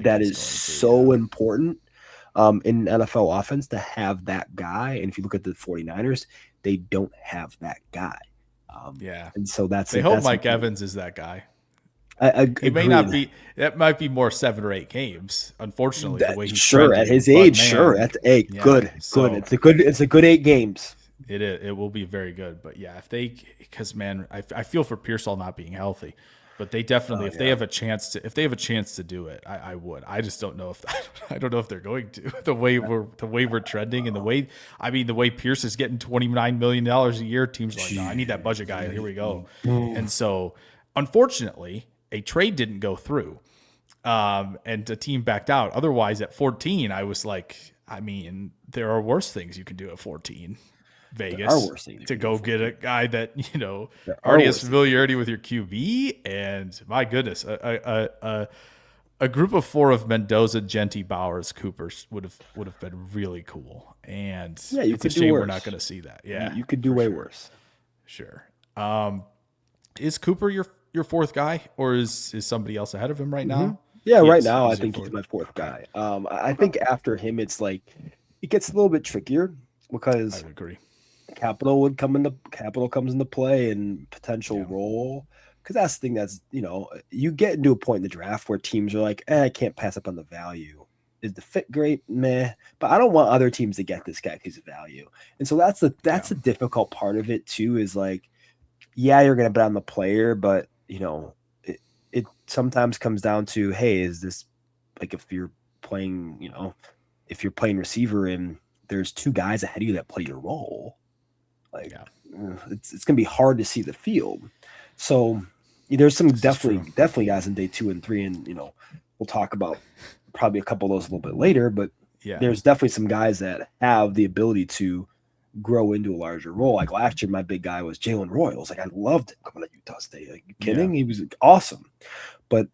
that is so important in NFL offense to have that guy. And if you look at the 49ers, they don't have that guy. And so they hope Mike Evans is that guy. It may not be. That might be more 7 or 8 games. Unfortunately, the way he's at his age, good. It's a good 8 games. It will be very good. But yeah, because man, I feel for Pearsall not being healthy, but they definitely they have a chance to do it, I would. I just don't know if I don't know if they're going to the way we're trending and the way Pierce is getting $29 million a year. Teams are like, no, I need that budget guy. Here we go. And so, unfortunately, a trade didn't go through, and the team backed out. Otherwise, at 14, I was like, I mean, there are worse things you can do at 14. Vegas to go get a guy that already has familiarity with your QB, and my goodness, a group of 4 of Mendoza, Genty, Bowers, Coopers would have been really cool. And it's a shame we're not going to see that. Yeah, you could do way worse. Sure. Is Cooper your 4th guy, or is somebody else ahead of him right now? Yeah, right now I think he's my 4th guy. I think after him, it's like it gets a little bit trickier because I would agree. Capital comes into play and potential role because that's the thing that's you get into a point in the draft where teams are like, I can't pass up on the value. Is the fit great? Meh. But I don't want other teams to get this guy because of value. And so that's the difficult part of it too. Is like, you're gonna bet on the player, but it sometimes comes down to, hey, is this like if you're playing receiver and there's 2 guys ahead of you that play your role. Like it's gonna be hard to see the field. So there's some definitely guys in day 2 and 3, and we'll talk about probably a couple of those a little bit later. But there's definitely some guys that have the ability to grow into a larger role. Like last year, my big guy was Jalen Royals. Like I loved him coming to Utah State. Like, you kidding? He was awesome. But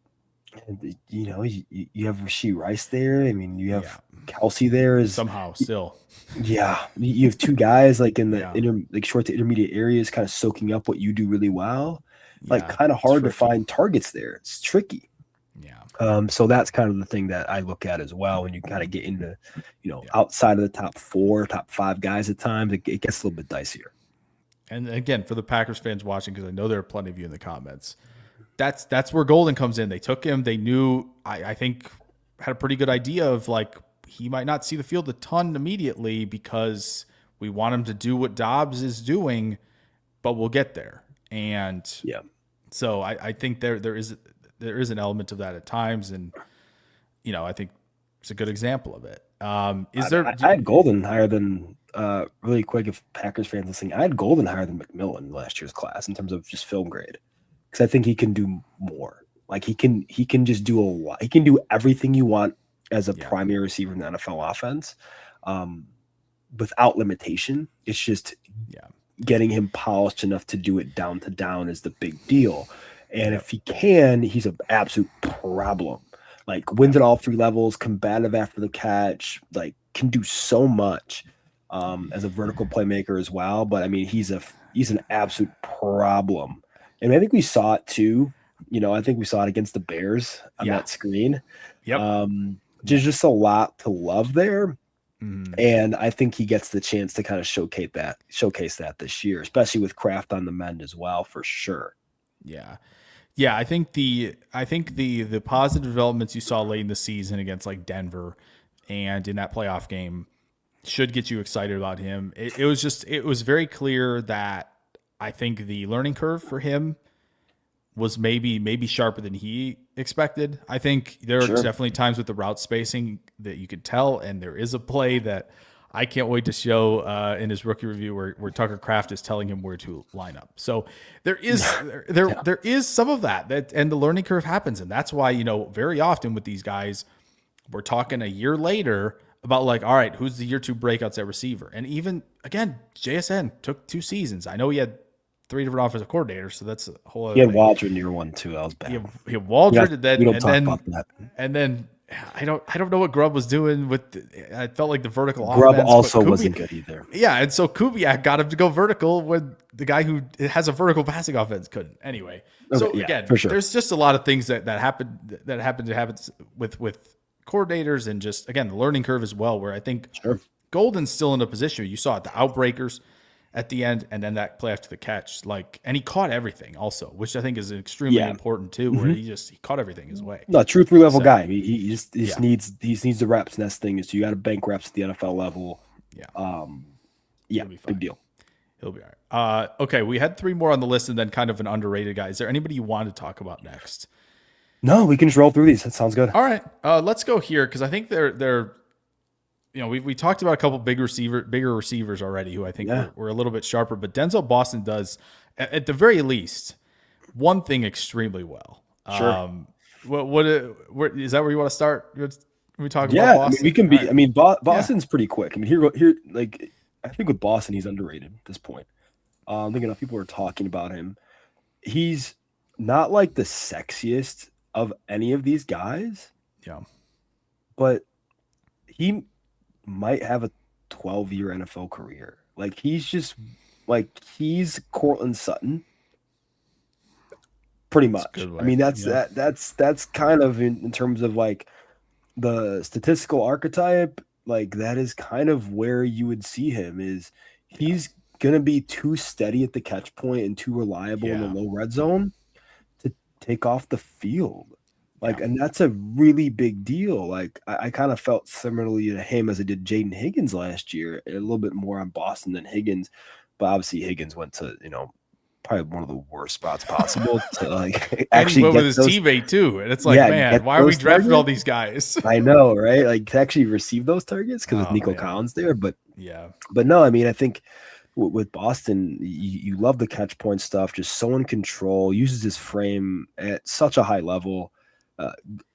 you have Rashee Rice there. I mean, you have Kelsey there. Is somehow still. Yeah, you have 2 guys like in the short to intermediate areas, kind of soaking up what you do really well. Like kind of hard to find targets there. It's tricky. Yeah. So that's kind of the thing that I look at as well when you kind of get into, outside of the top 4, top 5 guys at times, it gets a little bit dicier. And again, for the Packers fans watching, because I know there are plenty of you in the comments, that's where Golden comes in. They took him. They knew, I think, had a pretty good idea of like, he might not see the field a ton immediately because we want him to do what Dobbs is doing, but we'll get there. And so I think there is an element of that at times, and I think it's a good example of it. I had Golden higher than really quick. If Packers fans listening, I had Golden higher than McMillan last year's class in terms of just film grade because I think he can do more. Like he can just do a lot. He can do everything you want as a primary receiver in the NFL offense, without limitation. It's just getting him polished enough to do it down to down is the big deal. And if he can, he's an absolute problem. Like wins at all 3 levels, combative after the catch, like can do so much as a vertical playmaker as well. But I mean, he's an absolute problem. And I think we saw it too. I think we saw it against the Bears on that screen. Yep. There's just a lot to love there. And I think he gets the chance to kind of showcase that this year, especially with Kraft on the mend as well, for sure. Yeah. Yeah, I think the positive developments you saw late in the season against like Denver and in that playoff game should get you excited about him. It was very clear that I think the learning curve for him was maybe sharper than he expected. I think there are definitely times with the route spacing that you could tell, and there is a play that I can't wait to show in his rookie review where Tucker Kraft is telling him where to line up. So there is there is some of that, and the learning curve happens, and that's why, you know, very often with these guys, we're talking a year later about like, all right, who's the year 2 breakouts at receiver? And even again, JSN took 2 seasons. I know he had 3 different offensive coordinators, so that's a whole other thing. He had thing. Waldron year 1 too. That was bad. He had Waldron, and then I don't know what Grubb was doing with. I felt like the vertical Grubb offense also wasn't good either. Yeah, and so Kubiak got him to go vertical when the guy who has a vertical passing offense couldn't. Anyway, so again, for sure. There's just a lot of things that happen with coordinators, and just again the learning curve as well. Where I think Golden's still in a position. You saw it, the outbreakers at the end, and then that play after the catch, like, and he caught everything also, which I think is extremely important too. Where he caught everything his way. No, true 3-level guy. I mean, he just needs the reps, and that's the thing is you got to bank reps at the NFL level. Big deal. He'll be all right. Okay, we had 3 more on the list, and then kind of an underrated guy. Is there anybody you want to talk about next? No, we can just roll through these. That sounds good. All right, let's go here because I think they're. You know, we talked about a couple bigger receivers already who I think were a little bit sharper, but Denzel Boston does, at the very least, one thing extremely well. Sure. What is that where you want to start? When we talk about Boston? I mean, we can be. Right. I mean, Boston's pretty quick. I mean, here, like, I think with Boston, he's underrated at this point. I think enough people are talking about him. He's not like the sexiest of any of these guys. Yeah. But he might have a 12-year NFL career. Like, he's Courtland Sutton. Pretty much. I mean, that's kind of in terms of like the statistical archetype, like that is kind of where you would see him is he's going to be too steady at the catch point and too reliable in the low red zone to take off the field. Like, and that's a really big deal. Like, I kind of felt similarly to him as I did Jaden Higgins last year, and a little bit more on Boston than Higgins. But obviously, Higgins went to, you know, probably one of the worst spots possible to like actually went with his teammate too. And it's like, man, why are we drafting all these guys? I know, right? Like to actually receive those targets because with Nico Collins there. But no, I mean, I think with Boston, you love the catch point stuff, just so in control, uses his frame at such a high level.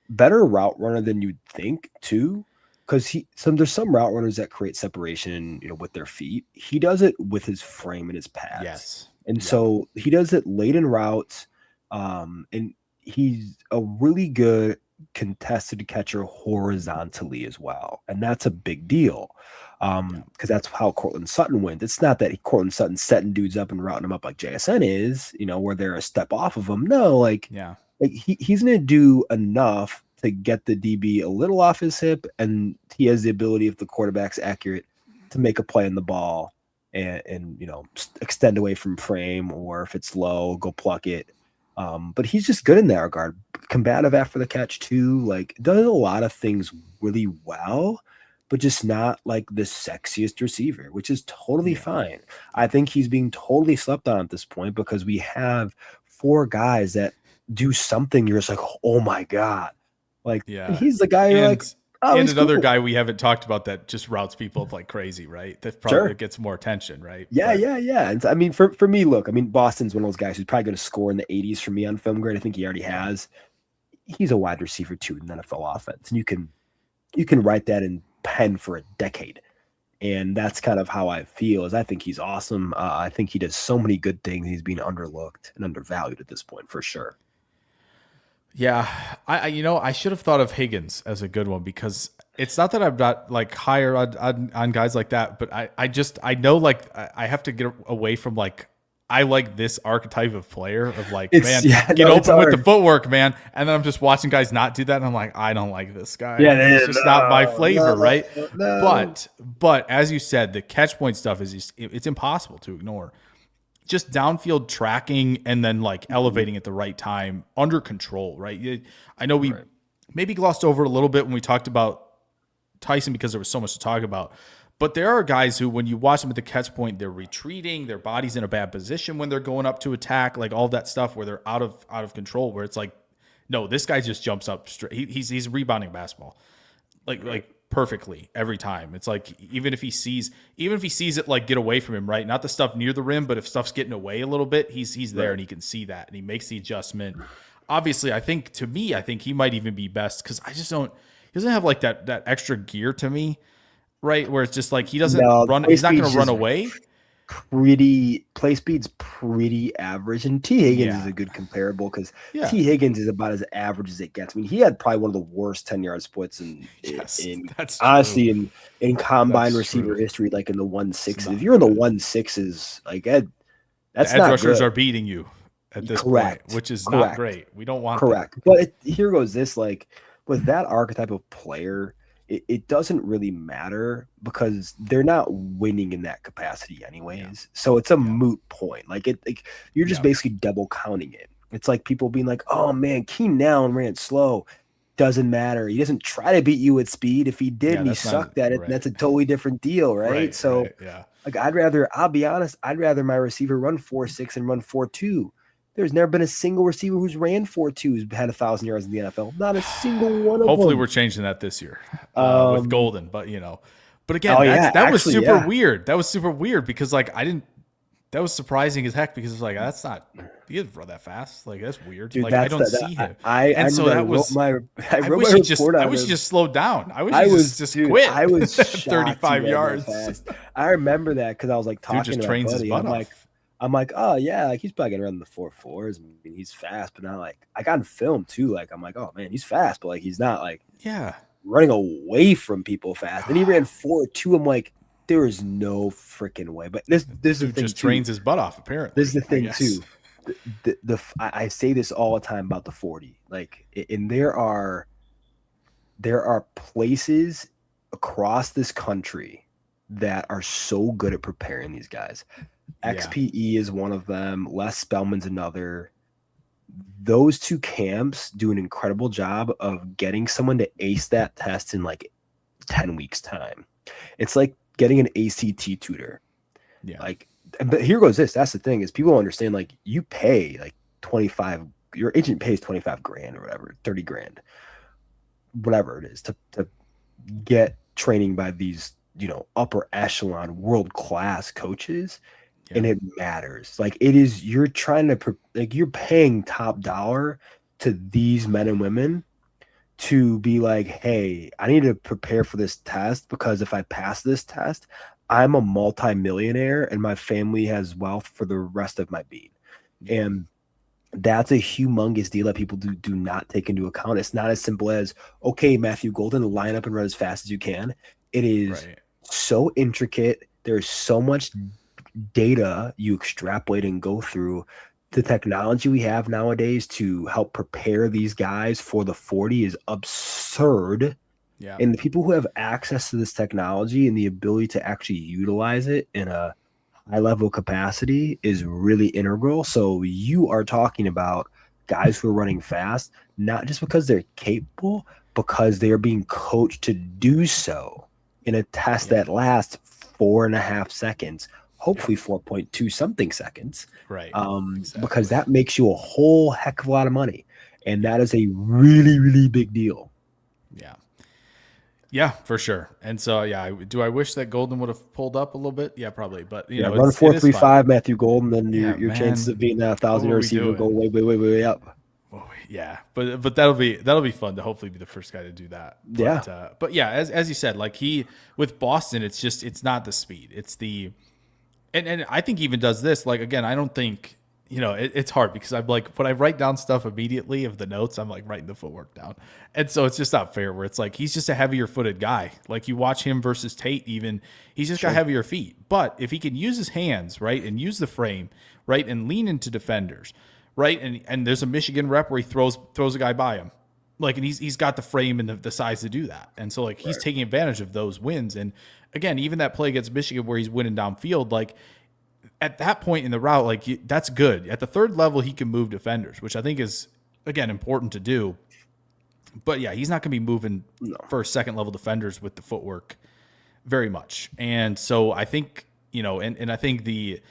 Better route runner than you'd think too, because there's some route runners that create separation, you know, with their feet. He does it with his frame and his pads. And so he does it late in routes, and he's a really good contested catcher horizontally as well, and that's a big deal because that's how Courtland Sutton wins. It's not that Courtland Sutton's setting dudes up and routing them up like JSN is, you know, where they're a step off of him. No, like he's going to do enough to get the DB a little off his hip, and he has the ability, if the quarterback's accurate, to make a play on the ball and you know, extend away from frame, or if it's low, go pluck it. But he's just good in that regard. Combative after the catch too, like does a lot of things really well, but just not like the sexiest receiver, which is totally fine. I think he's being totally slept on at this point because we have 4 guys that do something you're just like, oh my God. Like he's the guy you're like, oh, and another guy we haven't talked about that just routes people like crazy, right? That probably gets more attention, right? Yeah. And I mean, for me, look, I mean, Boston's one of those guys who's probably going to score in the 80s for me on film grade. I think he already has. He's a wide receiver too in the NFL offense, and you can write that in pen for a decade. And that's kind of how I feel. Is I think he's awesome. I think he does so many good things. He's being underlooked and undervalued at this point for sure. Yeah, I should have thought of Higgins as a good one because it's not that I'm not like higher on guys like that, but I know like I have to get away from like I like this archetype of player of like get open with the footwork, man, and then I'm just watching guys not do that, and I'm like I don't like this guy. It's just not my flavor, right? No. But as you said, the catch point stuff is just, it's impossible to ignore. Just downfield tracking and then like elevating at the right time under control, right? I know we maybe glossed over a little bit when we talked about Tyson because there was so much to talk about, But there are guys who, when you watch them at the catch point, they're retreating, their body's in a bad position when they're going up to attack, like all that stuff where they're out of control, where it's like, no, this guy just jumps up straight. He's rebounding basketball. Like perfectly every time. It's like even if he sees it like get away from him, right? Not the stuff near the rim, but if stuff's getting away a little bit, he's there and he can see that and he makes the adjustment. Obviously, I think he might even be best because he doesn't have like that extra gear to me, right? Where it's just like he doesn't run, he's not going to run away. Play speed's pretty average, and T. Higgins is a good comparable because T. Higgins is about as average as it gets. I mean, he had probably one of the worst 10-yard splits in honestly in combine receiver history, like in the 1/6. If you're in the 1/6s, like that's the edge not rushers good. are beating you at this point, which is not great. We don't want that. But here goes this, like with that archetype of player, it doesn't really matter because they're not winning in that capacity anyways. Yeah. So it's a moot point. Like you're just basically double counting it. It's like people being like, oh man, Keenan Allen ran slow. Doesn't matter. He doesn't try to beat you at speed. If he did and he sucked at it, that's a totally different deal, right? Like I'll be honest, I'd rather my receiver run 4.6 and run 4.2. There's never been a single receiver who's ran 4.2 who's had 1,000 yards in the NFL. Not a single one of them. Hopefully we're changing that this year with Golden. But, but again, that was super weird. That was super weird because, like, that was surprising as heck because it's like, he didn't run that fast. Like, that's weird. Dude, like, I don't see him. I wish he just slowed down. I wish he just quit. I was 35 yards. I remember that because I was like talking to my buddy. I'm like, oh yeah, like he's probably gonna run the 4.4s. I mean, he's fast, but not like I got in film too. Like I'm like, oh man, he's fast, but like he's not like running away from people fast. And he ran 4.2. I'm like, there is no freaking way. But this is the thing. Just trains his butt off. Apparently, this is the thing too. I say this all the time about the 40. Like, and there are places across this country that are so good at preparing these guys. XPE is one of them. Les Spellman's another. Those two camps do an incredible job of getting someone to ace that test in like 10 weeks time. It's like getting an ACT tutor. Yeah. Like, but here goes this. That's the thing is people understand, like you pay like 25, your agent pays 25 grand or whatever, 30 grand, whatever it is to get training by these, upper echelon world-class coaches. Yeah. And it matters. Like it is, you're trying to, like you're paying top dollar to these men and women to be like, hey, I need to prepare for this test because if I pass this test, I'm a multimillionaire and my family has wealth for the rest of my being. Yeah. And that's a humongous deal that people do not take into account. It's not as simple as, okay, Matthew Golden, line up and run as fast as you can. It is so intricate. There's so much data you extrapolate and go through. The technology we have nowadays to help prepare these guys for the 40 is absurd. Yeah. And the people who have access to this technology and the ability to actually utilize it in a high level capacity is really integral. So you are talking about guys who are running fast, not just because they're capable, because they're being coached to do so in a test that lasts 4.5 seconds. Hopefully 4.2 something seconds, right? Exactly. Because that makes you a whole heck of a lot of money, and that is a really, really big deal. Yeah, for sure. And so, do I wish that Golden would have pulled up a little bit? Yeah, probably. But run 4.35, Matthew Golden, then your chances of being a 1,000-yard receiver go way up. Oh, yeah, but that'll be fun to hopefully be the first guy to do that. But as you said, like with Boston, it's not the speed, it's the. And I think he even does this. Like, again, I don't think, it's hard because I'm like, when I write down stuff immediately of the notes, I'm like writing the footwork down. And so it's just not fair where it's like, he's just a heavier footed guy. Like you watch him versus Tate even, he's just got heavier feet. But if he can use his hands, right, and use the frame, right, and lean into defenders, right, and there's a Michigan rep where he throws a guy by him. Like, and he's got the frame and the size to do that. And so, like, he's taking advantage of those wins. And, again, even that play against Michigan where he's winning downfield, like, at that point in the route, like, that's good. At the third level, he can move defenders, which I think is, again, important to do. But, yeah, he's not going to be moving first, second-level defenders with the footwork very much. And so I think, and I think the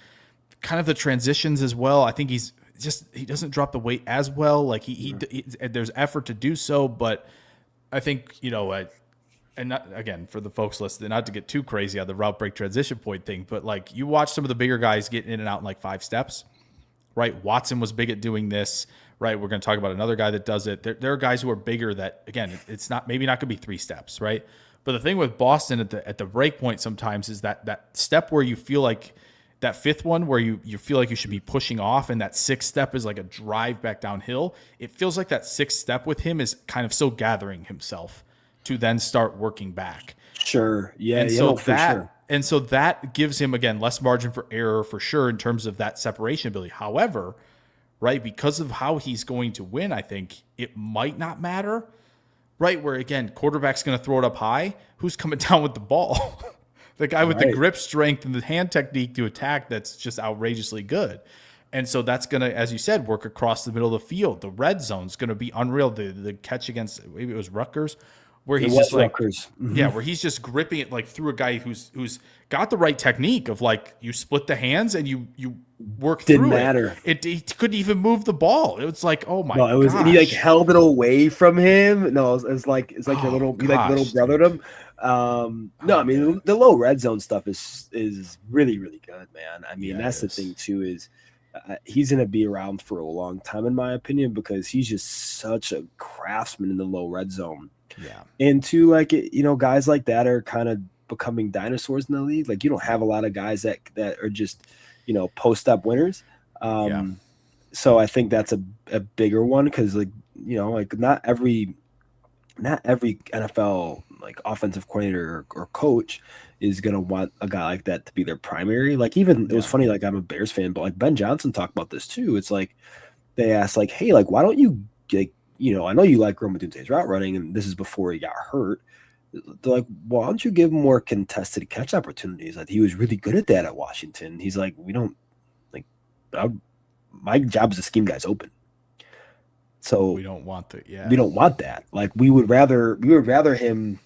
kind of the transitions as well. I think he doesn't drop the weight as well. Like he there's effort to do so, but I think, and not, again, for the folks listening, not to get too crazy on the route break transition point thing, but like you watch some of the bigger guys get in and out in like 5 steps, right? Watson was big at doing this, right? We're going to talk about another guy that does it. There are guys who are bigger that, again, it's maybe not going to be 3 steps, right? But the thing with Boston at the break point sometimes is that step where you feel like that 5th one where you feel like you should be pushing off, and that 6th step is like a drive back downhill. It feels like that 6th step with him is kind of still gathering himself to then start working back. Sure. Yeah. And so that gives him, again, less margin for error for sure in terms of that separation ability. However, right, because of how he's going to win, I think it might not matter, right? Where, again, quarterback's going to throw it up high. Who's coming down with the ball? The guy with the grip strength and the hand technique to attack that's just outrageously good. And so that's going to, as you said, work across the middle of the field. The red zone's going to be unreal. The catch against, maybe it was Rutgers, where he's just like, where he's just gripping it like through a guy who's got the right technique of like you split the hands and you work through Didn't matter. it. He couldn't even move the ball. It was like, oh my god. And he like held it away from him. No, it's like your little brothered him. No, I mean the low red zone stuff is really, really good, man. I mean, that's the thing too, is he's going to be around for a long time, in my opinion, because he's just such a craftsman in the low red zone. Yeah. And two, like, guys like that are kind of becoming dinosaurs in the league. Like, you don't have a lot of guys that are just, post-up winners. So I think that's a bigger one because, like, not every NFL, like, offensive coordinator or coach is going to want a guy like that to be their primary. Like, even it was funny, like, I'm a Bears fan, but, like, Ben Johnson talked about this too. It's like they asked, like, hey, like, why don't you, like, I know you like Rome Odunze's route running, and this is before he got hurt. They're like, why don't you give him more contested catch opportunities? Like, he was really good at that at Washington. He's like, we don't, like, my job is to scheme guys open. So we don't want that. Yeah, we don't want that. Like, we would rather him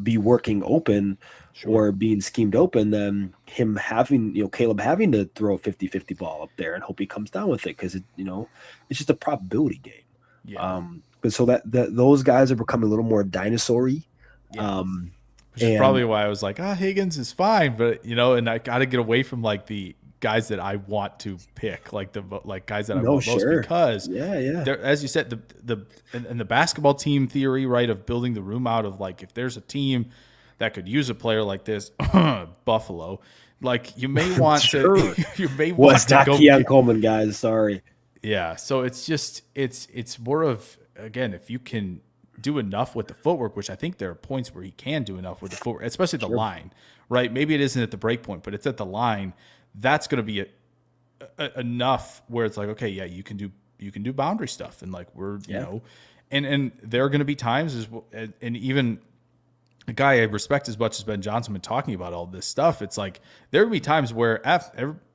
be working open or being schemed open than him having, Caleb having to throw a 50-50 ball up there and hope he comes down with it because it's just a probability game. Yeah. But so that those guys are becoming a little more dinosaur-y. Yeah. Which is probably why I was like, Higgins is fine, but and I got to get away from like the guys that I want to pick, like the guys that I want most, because as you said, the basketball team theory, right, of building the room out of like if there's a team that could use a player like this, Buffalo, like you may want to go Keon Coleman, guys. Sorry. Yeah, so it's just it's more of, again, if you can do enough with the footwork, which I think there are points where he can do enough with the footwork, especially the line, right? Maybe it isn't at the break point, but it's at the line. That's going to be enough where it's like, okay, yeah, you can do boundary stuff, and like and there are going to be times and even a guy I respect as much as Ben Johnson been talking about all this stuff. It's like there will be times where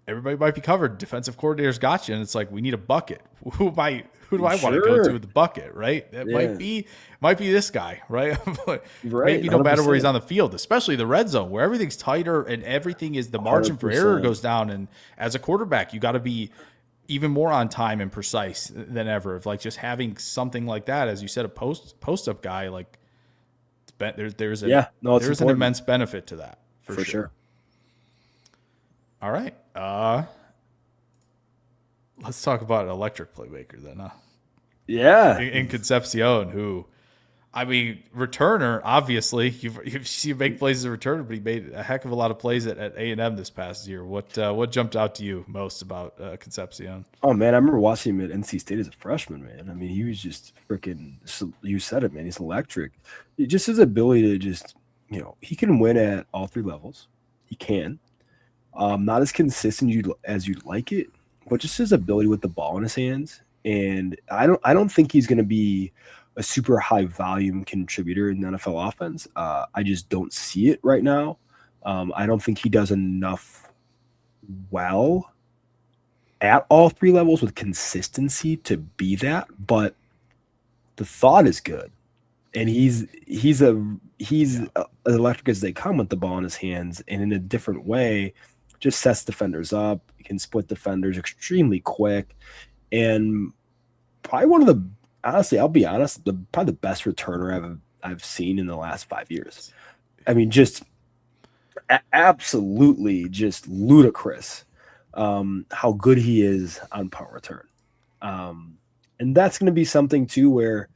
everybody might be covered. Defensive coordinator's got you, and it's like we need a bucket. Who do I want to go to with the bucket? Right? That might be this guy, right? Maybe no 100%. Matter where he's on the field, especially the red zone where everything's tighter and everything is the margin 100%. For error goes down. And as a quarterback, you got to be even more on time and precise than ever. Of like just having something like that, as you said, a post up guy, like there's an immense benefit to that for sure. All right. Let's talk about an electric playmaker then. Yeah. In Concepcion, who, I mean, returner, obviously. You've seen him make plays as a returner, but he made a heck of a lot of plays at A&M this past year. What jumped out to you most about Concepcion? Oh, man, I remember watching him at NC State as a freshman, man. I mean, he was just freaking – you said it, man. He's electric. Just his ability to just – he can win at all 3 levels. He can. Not as consistent as you'd like it, but just his ability with the ball in his hands. And I don't think he's going to be a super high volume contributor in the NFL offense. I just don't see it right now. I don't think he does enough well at all 3 levels with consistency to be that, but the thought is good. and he's as electric as they come with the ball in his hands, and in a different way, just sets defenders up. He can split defenders extremely quick, and probably one of the honestly, I'll be honest, probably the best returner I've seen in the last 5 years. I mean, just absolutely just ludicrous how good he is on punt return. And that's going to be something too where,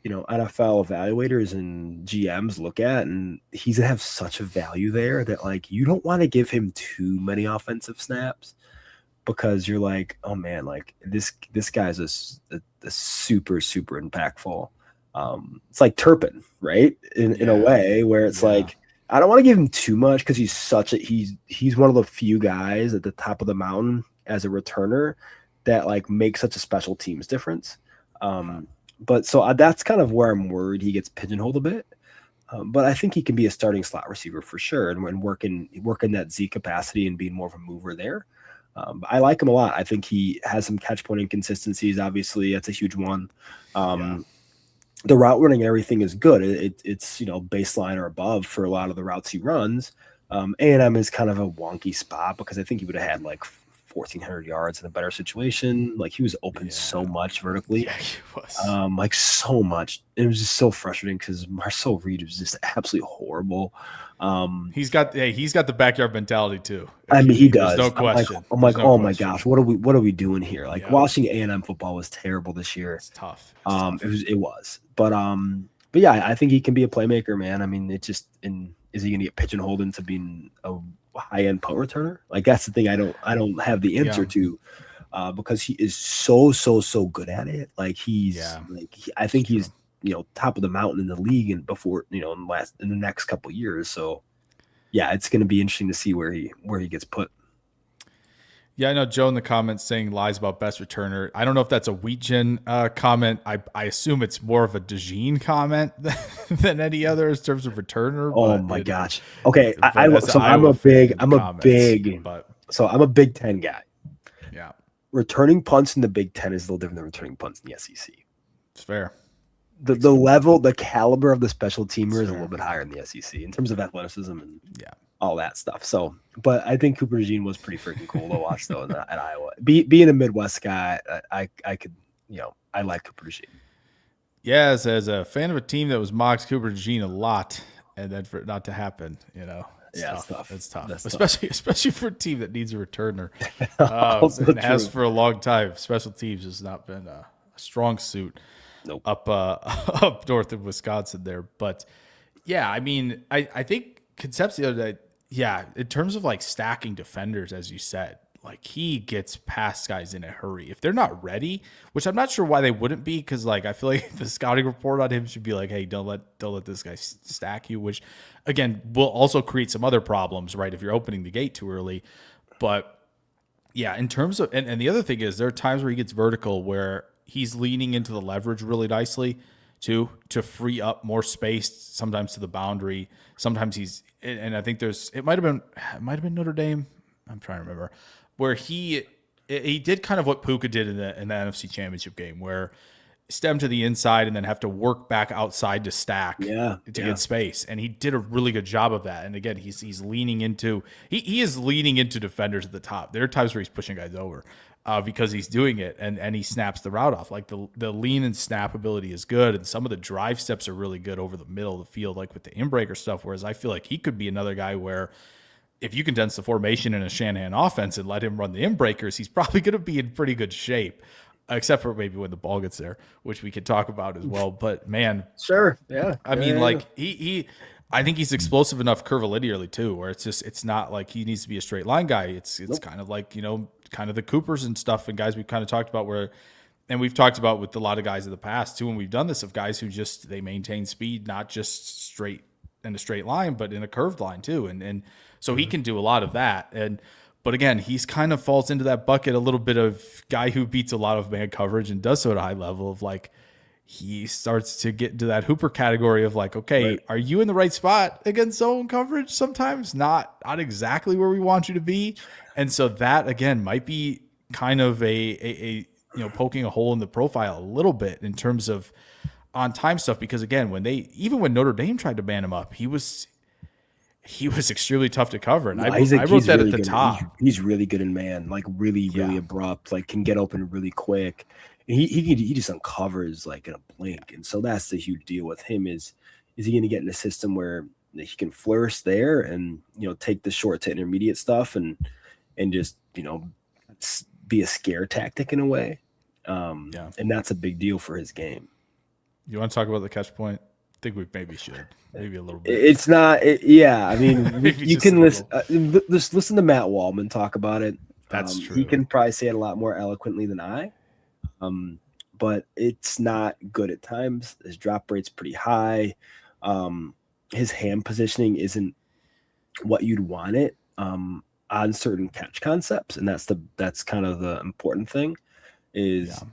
NFL evaluators and GMs look at, and he's going to have such a value there that like you don't want to give him too many offensive snaps because you're like, oh man, like this guy's a super, super impactful. It's like Turpin, right? In a way where it's like, I don't want to give him too much because he's one of the few guys at the top of the mountain as a returner that like makes such a special teams difference. But so that's kind of where I'm worried he gets pigeonholed a bit. But I think he can be a starting slot receiver for sure, and working that Z capacity and being more of a mover there. I like him a lot. I think he has some catch point inconsistencies. Obviously, that's a huge one. The route running and everything is good. It's baseline or above for a lot of the routes he runs. A&M is kind of a wonky spot because I think he would have had like 1,400 yards in a better situation. Like he was open so much vertically. Yeah, he was. Like so much. It was just so frustrating because Marcel Reed was just absolutely horrible. He's got the backyard mentality too. I mean, he does. There's no question. I'm like, oh my gosh, what are we doing here? Like watching A&M football was terrible this year. It's tough. It was. But yeah, I think he can be a playmaker, man. I mean, is he going to get pigeonholed into being a high-end punt returner? Like that's the thing I don't have the answer to, because he is so good at it. Like I think he's top of the mountain in the league and before in the next couple of years. So yeah, it's going to be interesting to see where he gets put. Yeah, I know Joe in the comments saying lies about best returner. I don't know if that's a Wheatgen comment. I assume it's more of a DeJean comment than any other in terms of returner. Oh my gosh. Okay, I'm a Big Ten guy. Yeah, returning punts in the Big Ten is a little different than returning punts in the SEC. It's fair. The level, the caliber of the special teamer is a little bit higher in the SEC in terms of athleticism and all that stuff. So, but I think Cooper DeJean was pretty freaking cool to watch though at Iowa. Being a Midwest guy, I could, I like Cooper DeJean. Yeah, as a fan of a team that was mocked Cooper DeJean a lot, and then for it not to happen, it's tough. It's tough, especially for a team that needs a returner. And has for a long time. Special teams has not been a strong suit. Nope. Up north of Wisconsin there. But yeah, I mean, I think Concepcion, in terms of like stacking defenders, as you said, like he gets past guys in a hurry. If they're not ready, which I'm not sure why they wouldn't be, because like I feel like the scouting report on him should be like, hey, don't let this guy stack you, which again will also create some other problems, right? If you're opening the gate too early. But yeah, in terms of and the other thing is there are times where he gets vertical where he's leaning into the leverage really nicely too, to free up more space, sometimes to the boundary. Sometimes and I think it might have been Notre Dame. I'm trying to remember where he did kind of what Puka did in the NFC Championship game, where stem to the inside and then have to work back outside to stack to get space. And he did a really good job of that. And again, he's leaning into, he is leaning into defenders at the top. There are times where he's pushing guys over because he's doing it and he snaps the route off. Like the lean and snap ability is good. And some of the drive steps are really good over the middle of the field, like with the in-breaker stuff. Whereas I feel like he could be another guy where if you condense the formation in a Shanahan offense and let him run the in-breakers, he's probably going to be in pretty good shape. Except for maybe when the ball gets there, which we could talk about as well. But man, sure, yeah. I mean, like I think he's explosive enough curvilinearly too, where it's not like he needs to be a straight line guy. It's kind of like kind of the Coopers and stuff and guys we've kind of talked about and we've talked about with a lot of guys in the past too, and we've done this of guys who just they maintain speed, not just straight in a straight line, but in a curved line too, and so he can do a lot of that But again, he's kind of falls into that bucket a little bit of guy who beats a lot of man coverage and does so at a high level of like, he starts to get into that Hooper category of like, okay, Are you in the right spot against zone coverage? Sometimes not exactly where we want you to be. And so that again, might be kind of a poking a hole in the profile a little bit in terms of on time stuff because again, even when Notre Dame tried to man him up, he was extremely tough to cover. And I wrote that really at the top. He's really good in man, like really abrupt, like can get open really quick. And he just uncovers like in a blink. And so that's the huge deal with him is he going to get in a system where he can flourish there and, take the short to intermediate stuff and just, be a scare tactic in a way. And that's a big deal for his game. You want to talk about the catch point? I think we maybe should. Maybe a little bit. It's not. I mean, you can listen. Just listen to Matt Wallman talk about it. That's true. He can probably say it a lot more eloquently than I. But it's not good at times. His drop rate's pretty high. His hand positioning isn't what you'd want it on certain catch concepts, and that's kind of the important thing. Is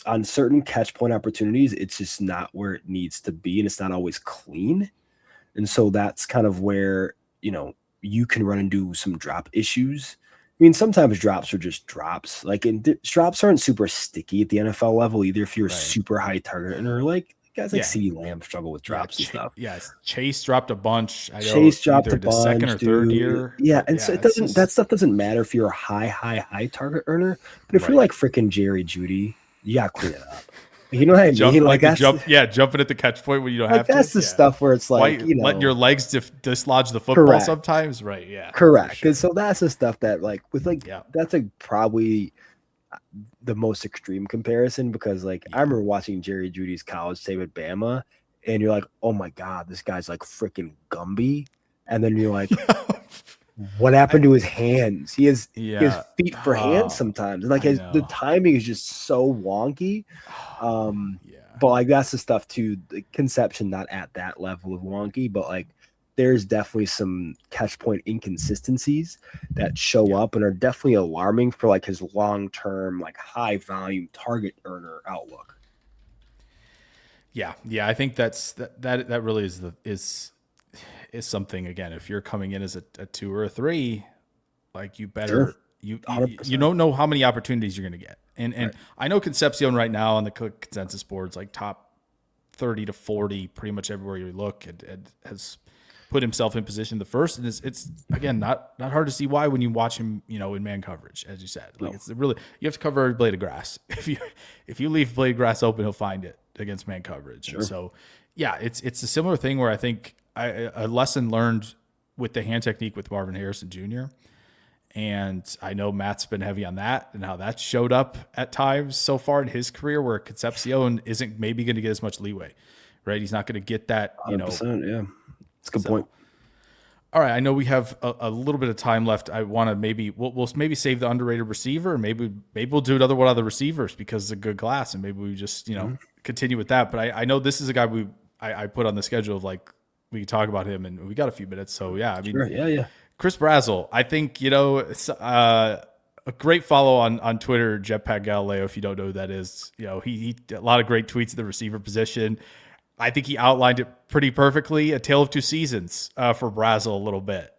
on certain catch point opportunities, it's just not where it needs to be, and it's not always clean. And so that's kind of where, you can run into some drop issues. I mean, sometimes drops are just drops. Like, drops aren't super sticky at the NFL level either. If you're a super high target earner, like guys like CeeDee Lamb struggle with drops and stuff. Yes, Chase dropped a bunch. Chase dropped a bunch, second or third year. Yeah, and so that stuff doesn't matter if you're a high target earner. But if you're like freaking Jerry Jeudy, you gotta clean it up. You know what I mean? Jumping at the catch point when you don't have to. That's the stuff where it's like, let your legs dislodge the football sometimes, right? Yeah, correct. Sure. And so that's the stuff that that's probably the most extreme comparison because I remember watching Jerry Jeudy's college tape at Bama, and you're like, oh my god, this guy's like freaking Gumby, and then you're like, what happened to his hands? He has feet for hands sometimes, and the timing is just so wonky. But that's the stuff too. The Concepcion not at that level of wonky, but there's definitely some catch point inconsistencies that show up and are definitely alarming for his long-term, high volume target earner outlook. Yeah. I think that really is something. Again, if you're coming in as a 2 or a 3, you better you don't know how many opportunities you're going to get. And I know Concepcion right now on the consensus boards top 30 to 40 pretty much everywhere you look and has put himself in position the first, and it's again not hard to see why when you watch him in man coverage, as you said. It's really, you have to cover every blade of grass. If you leave blade of grass open, he'll find it against man coverage. Sure. So it's a similar thing where I think a lesson learned with the hand technique with Marvin Harrison Jr. And I know Matt's been heavy on that and how that showed up at times so far in his career where Concepcion isn't maybe going to get as much leeway, right? He's not going to get that, 100%, yeah. That's a good point. All right, I know we have a little bit of time left. I want to we'll maybe save the underrated receiver. Maybe we'll do another one of the receivers because it's a good class, and maybe we just continue with that. But I know this is a guy I put on the schedule of we can talk about him, and we got a few minutes. So yeah, I mean, sure, yeah. Chris Brazzell, I think a great follow on Twitter, Jetpack Galileo. If you don't know who that is, he a lot of great tweets at the receiver position. I think he outlined it pretty perfectly. A tale of two seasons for Brazzell a little bit,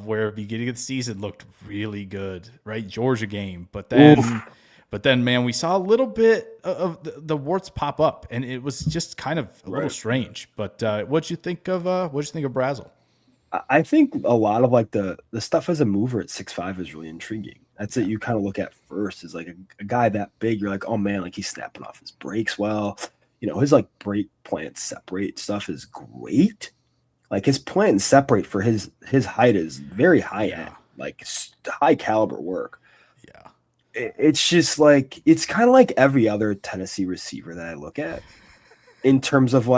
where beginning of the season looked really good, right? Georgia game, but then, man, we saw a little bit of the warts pop up, and it was just kind of a little strange. But what'd you think of Brazzell? I think a lot of the stuff as a mover at 6'5" is really intriguing. That's it. You kind of look at first is a guy that big. You're like, oh man, he's snapping off his breaks well. His break plant separate stuff is great. His plant and separate for his height is very high end, high caliber work. Yeah. It's just it's kind of like every other Tennessee receiver that I look at in terms of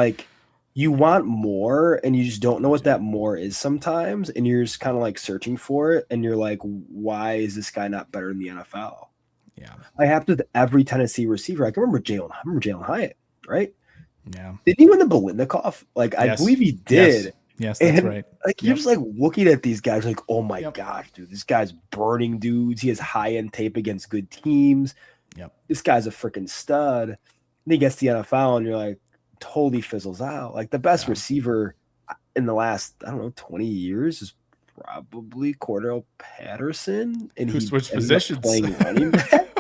you want more and you just don't know what that more is sometimes. And you're just kind of searching for it. And you're like, why is this guy not better in the NFL? Yeah. I have to with every Tennessee receiver. I can remember Jalen Hyatt. Right? Yeah. Did he win the Biletnikoff? I believe he did. Yes, that's right. You're just looking at these guys oh my gosh, dude, this guy's burning dudes. He has high-end tape against good teams. Yep. This guy's a freaking stud. And he gets the NFL and you're totally fizzles out. The best receiver in the last, 20 years is probably Cordell Patterson. And who switched positions playing running back.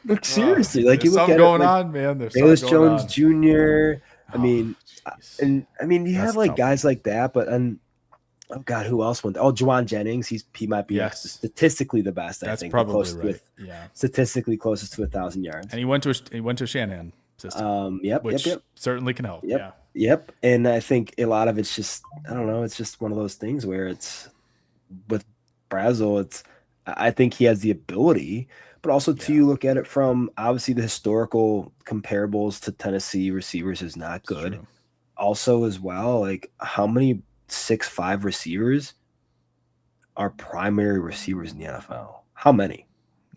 Look, seriously, like you There's look something at it, going like on, man. There's Bayless something going Jones on. Jr. I Oh, mean, jeez. and I mean, you That's have a like tough guys one. like that, but oh God, who else went? Oh, Juwan Jennings. He might be like Yes, statistically the best. I that's think the probably closest right. with Yeah. statistically closest to 1,000 yards. And he went to a Shanahan system, which Yep, certainly can help. yep, Yeah. yep. And I think a lot of it's just I don't know. It's just one of those things where it's with Brazzell. I think he has the ability, but also too, Yeah. you look at it from obviously the historical comparables to Tennessee receivers is not It's good. true. Also, as well, like how many 6'5" receivers are primary receivers in the NFL? How many?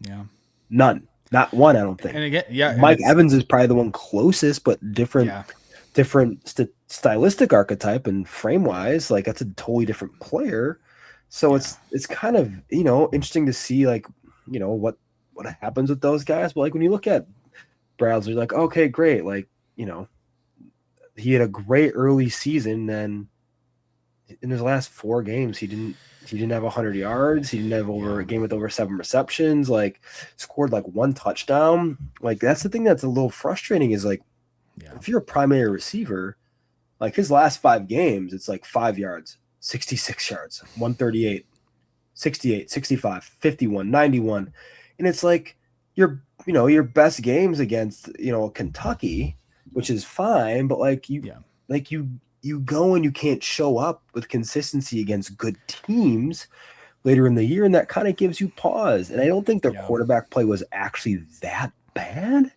Yeah. None. Not one, I don't And think. again, yeah, and Mike it's Evans is probably the one closest, but different yeah. stylistic archetype and frame wise, like that's a totally different player. So Yeah. it's kind of interesting to see like what happens with those guys. But like when you look at Brazzell, you're like, okay, great. Like he had a great early season. Then in his last 4 games, he didn't have 100 yards. He didn't have a game with over 7 receptions. Like scored like 1 touchdown. Like that's the thing that's a little frustrating is like if you're a primary receiver, like his last 5 games, it's like 5 yards, 66 yards, 138, 68, 65, 51, 91. And it's like your best games against, Kentucky, which is fine, but like you go and you can't show up with consistency against good teams later in the year, and that kind of gives you pause. And I don't think their quarterback play was actually that bad.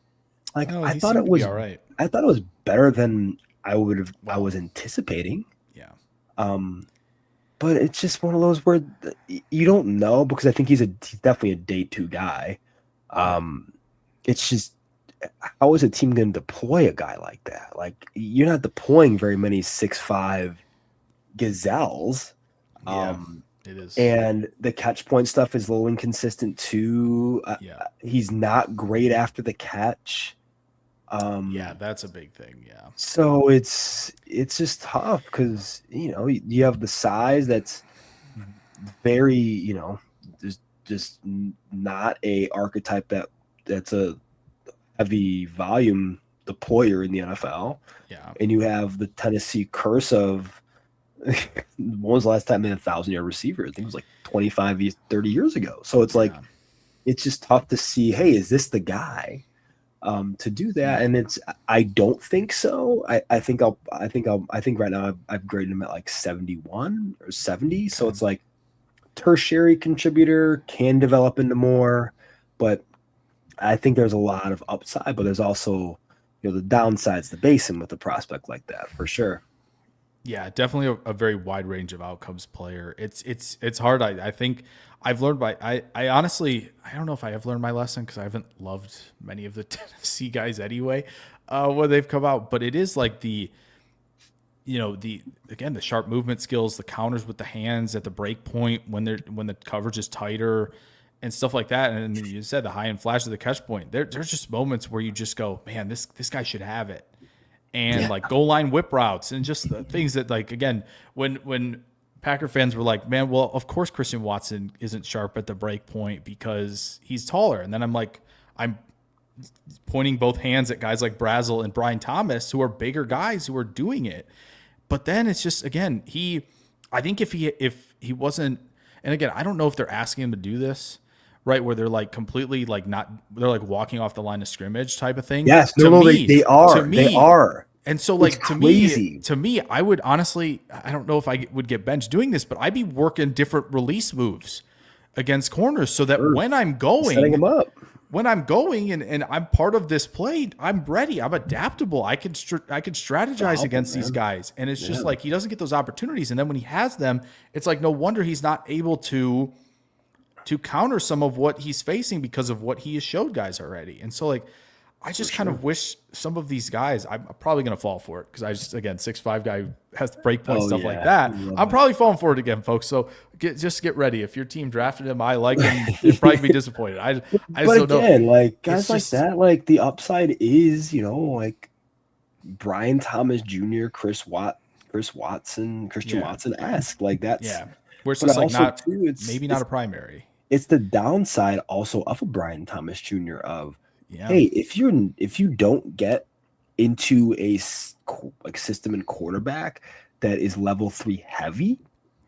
Like No, I thought it was all right. I thought it was better than I was anticipating. Yeah. But it's just one of those where you don't know because I think he's definitely a day 2 guy. It's just how is a team going to deploy a guy like that? Like you're not deploying very many 6'5" gazelles. It is. And the catch point stuff is a little inconsistent too. He's not great after the catch. That's a big thing. Yeah. So it's just tough because you have the size that's very just not a archetype that's a heavy volume deployer in the NFL. Yeah. And you have the Tennessee curse of when was the last time they had a 1,000-yard receiver? I think it was like 25, 30 years ago. So it's like it's just tough to see, hey, is this the guy to do that? And I don't think so. I think right now I've graded him at like 71 or 70. Okay. So it's like tertiary contributor, can develop into more, but I think there's a lot of upside, but there's also the downsides to basin with a prospect like that for sure. Yeah, definitely a very wide range of outcomes player. It's hard. I think I've learned I honestly, I don't know if I have learned my lesson because I haven't loved many of the Tennessee guys anyway, when they've come out, but it is like the sharp movement skills, the counters with the hands at the break point when the coverage is tighter and stuff like that. And you said the high and flash of the catch point. There's just moments where you just go, man, this guy should have it. And like goal line whip routes and just the things that, like, again, when Packer fans were like, man, well, of course Christian Watson isn't sharp at the break point because he's taller. And then I'm pointing both hands at guys like Brazzell and Brian Thomas, who are bigger guys who are doing it. But then it's just, again, I think if he wasn't, and again, I don't know if they're asking him to do this, right, where they're like completely like they're like walking off the line of scrimmage type of thing. Yes, they are. They are. And so like to me, I would honestly, I don't know if I would get benched doing this, but I'd be working different release moves against corners so that when I'm going, setting them up. When I'm going and I'm part of this play, I'm ready. I'm adaptable. I can strategize against these guys. And it's just like he doesn't get those opportunities. And then when he has them, it's like no wonder he's not able to counter some of what he's facing because of what he has showed guys already. And so like I just kind of wish some of these guys, I'm probably going to fall for it because I just, again, 6'5" guy has break point stuff like that. I'm probably falling for it again, folks. So get ready. If your team drafted him, I like him, you'll probably be disappointed. I but again, like guys like that, like the upside is, like Brian Thomas Jr., Christian Watson-esque. Like that's where it's just like not too, maybe not a primary. It's the downside also of a Brian Thomas Jr. of Yeah. hey, if you don't get into a system and quarterback that is level 3 heavy,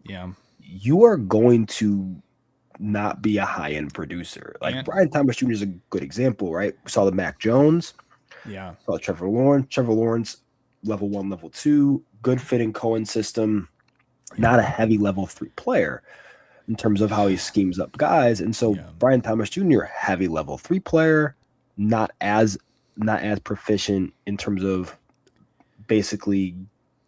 Yeah. you are going to not be a high end producer. Like And Brian Thomas Jr. is a good example, right? We saw the Mac Jones, yeah. saw Trevor Lawrence. Trevor Lawrence, level 1, level 2, good fit in Cohen system, not a heavy level 3 player in terms of how he schemes up guys. And so Yeah. Brian Thomas Jr., heavy level 3 player, not as proficient in terms of basically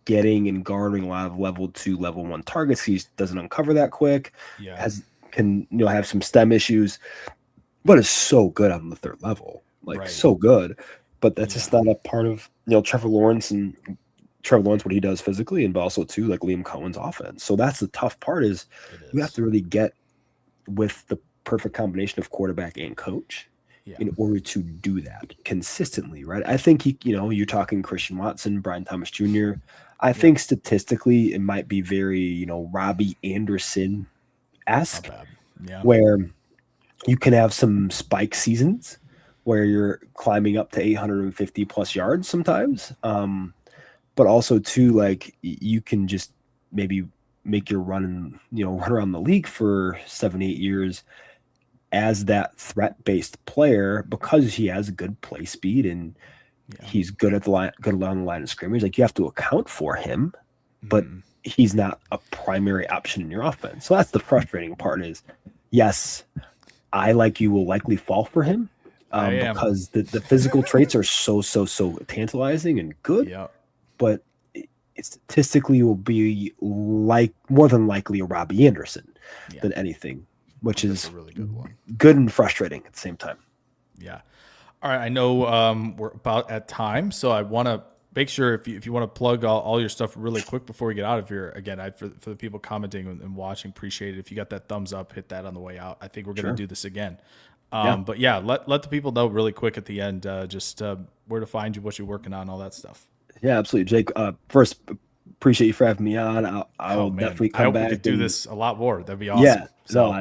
getting and garnering a lot of level 2, level 1 targets. He doesn't uncover that quick, Yeah. can have some stem issues, but is so good on the third level, like Right. so good. But that's Yeah. just not a part of Trevor Lawrence what he does physically, and also too like Liam Cohen's offense. So that's the tough part is you have to really get with the perfect combination of quarterback and coach in order to do that consistently, right? I think you're talking Christian Watson, Brian Thomas Jr. I think statistically it might be very, Robbie Anderson-esque, Not bad. Yeah. where you can have some spike seasons where you're climbing up to 850 plus yards sometimes. But also too, like you can just maybe make your run around the league for 7, 8 years as that threat-based player because he has good play speed and he's good at the line, good along the line of scrimmage. Like you have to account for him, but he's not a primary option in your offense. So that's the frustrating part is, yes, I like you will likely fall for him because the physical traits are so tantalizing and good. Yeah. But it statistically will be like more than likely a Robbie Anderson than anything, which is a really good one. Good and frustrating at the same time. Yeah. All right. I know we're about at time, so I want to make sure if you want to plug all your stuff really quick before we get out of here. Again, for the people commenting and watching, appreciate it. If you got that thumbs up, hit that on the way out. I think we're going to do this again. But yeah, let the people know really quick at the end, just where to find you, what you're working on, all that stuff. Yeah, absolutely, Jake. First, appreciate you for having me on. I'll definitely come back. We could do this a lot more. That'd be awesome. Yeah, so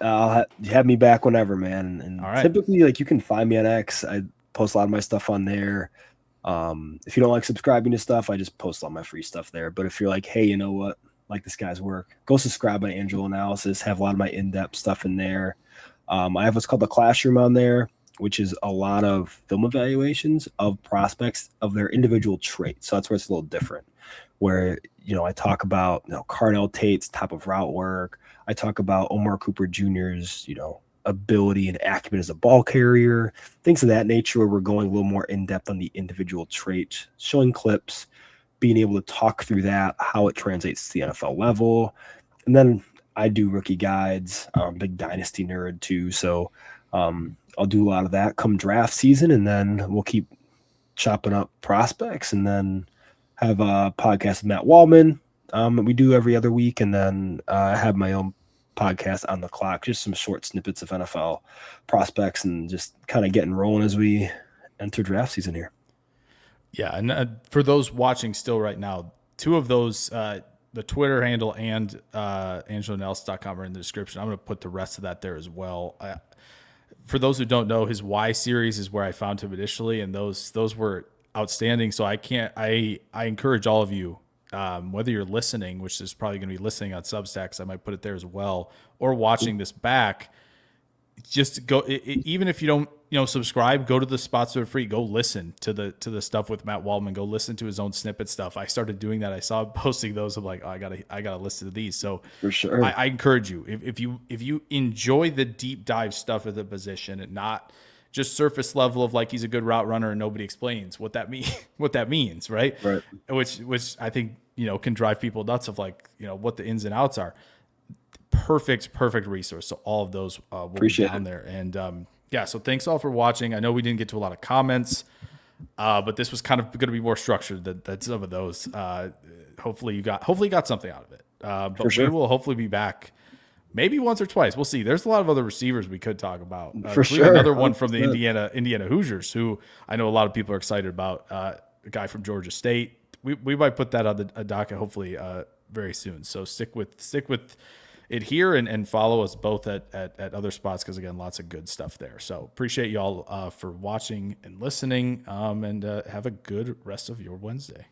I'll have me back whenever, man. And typically, like you can find me on X. I post a lot of my stuff on there. If you don't like subscribing to stuff, I just post all my free stuff there. But if you're like, hey, you know what, like this guy's work, go subscribe on Angelo Analysis. Have a lot of my in-depth stuff in there. I have what's called the Classroom on there, which is a lot of film evaluations of prospects of their individual traits. So that's where it's a little different, where, I talk about, Carnell Tate's type of route work. I talk about Omar Cooper Jr.'s, ability and acumen as a ball carrier, things of that nature, where we're going a little more in depth on the individual trait, showing clips, being able to talk through that, how it translates to the NFL level. And then I do rookie guides. I'm a big dynasty nerd too. So, I'll do a lot of that come draft season, and then we'll keep chopping up prospects, and then have a podcast with Matt Waldman that we do every other week, and then I have my own podcast on the clock, just some short snippets of NFL prospects and just kind of getting rolling as we enter draft season here. Yeah, and for those watching still right now, two of those, the Twitter handle and AngeloNelson.com are in the description. I'm going to put the rest of that there as well. For those who don't know, his Y series is where I found him initially, and those were outstanding. So I encourage all of you, whether you're listening, which is probably going to be listening on Substacks, I might put it there as well, or watching this back, just go. Even if you don't, subscribe, go to the spots that are free. Go listen to the stuff with Matt Waldman. Go listen to his own snippet stuff. I started doing that. I saw him posting those. I'm like, oh, I gotta listen to these. So for sure, I encourage you, if you enjoy the deep dive stuff of the position and not just surface level of like he's a good route runner and nobody explains what that means, right? Right. Which I think can drive people nuts of like what the ins and outs are. Perfect resource. So all of those will be down there. And yeah, so thanks all for watching. I know we didn't get to a lot of comments, but this was kind of going to be more structured than some of those. Hopefully you got something out of it. But we will hopefully be back maybe once or twice. We'll see. There's a lot of other receivers we could talk about. For sure. Another one from the Indiana Hoosiers, who I know a lot of people are excited about. A guy from Georgia State. We might put that on the docket hopefully very soon. So stick with it here and follow us both at other spots, because again, lots of good stuff there. So appreciate y'all for watching and listening, and have a good rest of your Wednesday.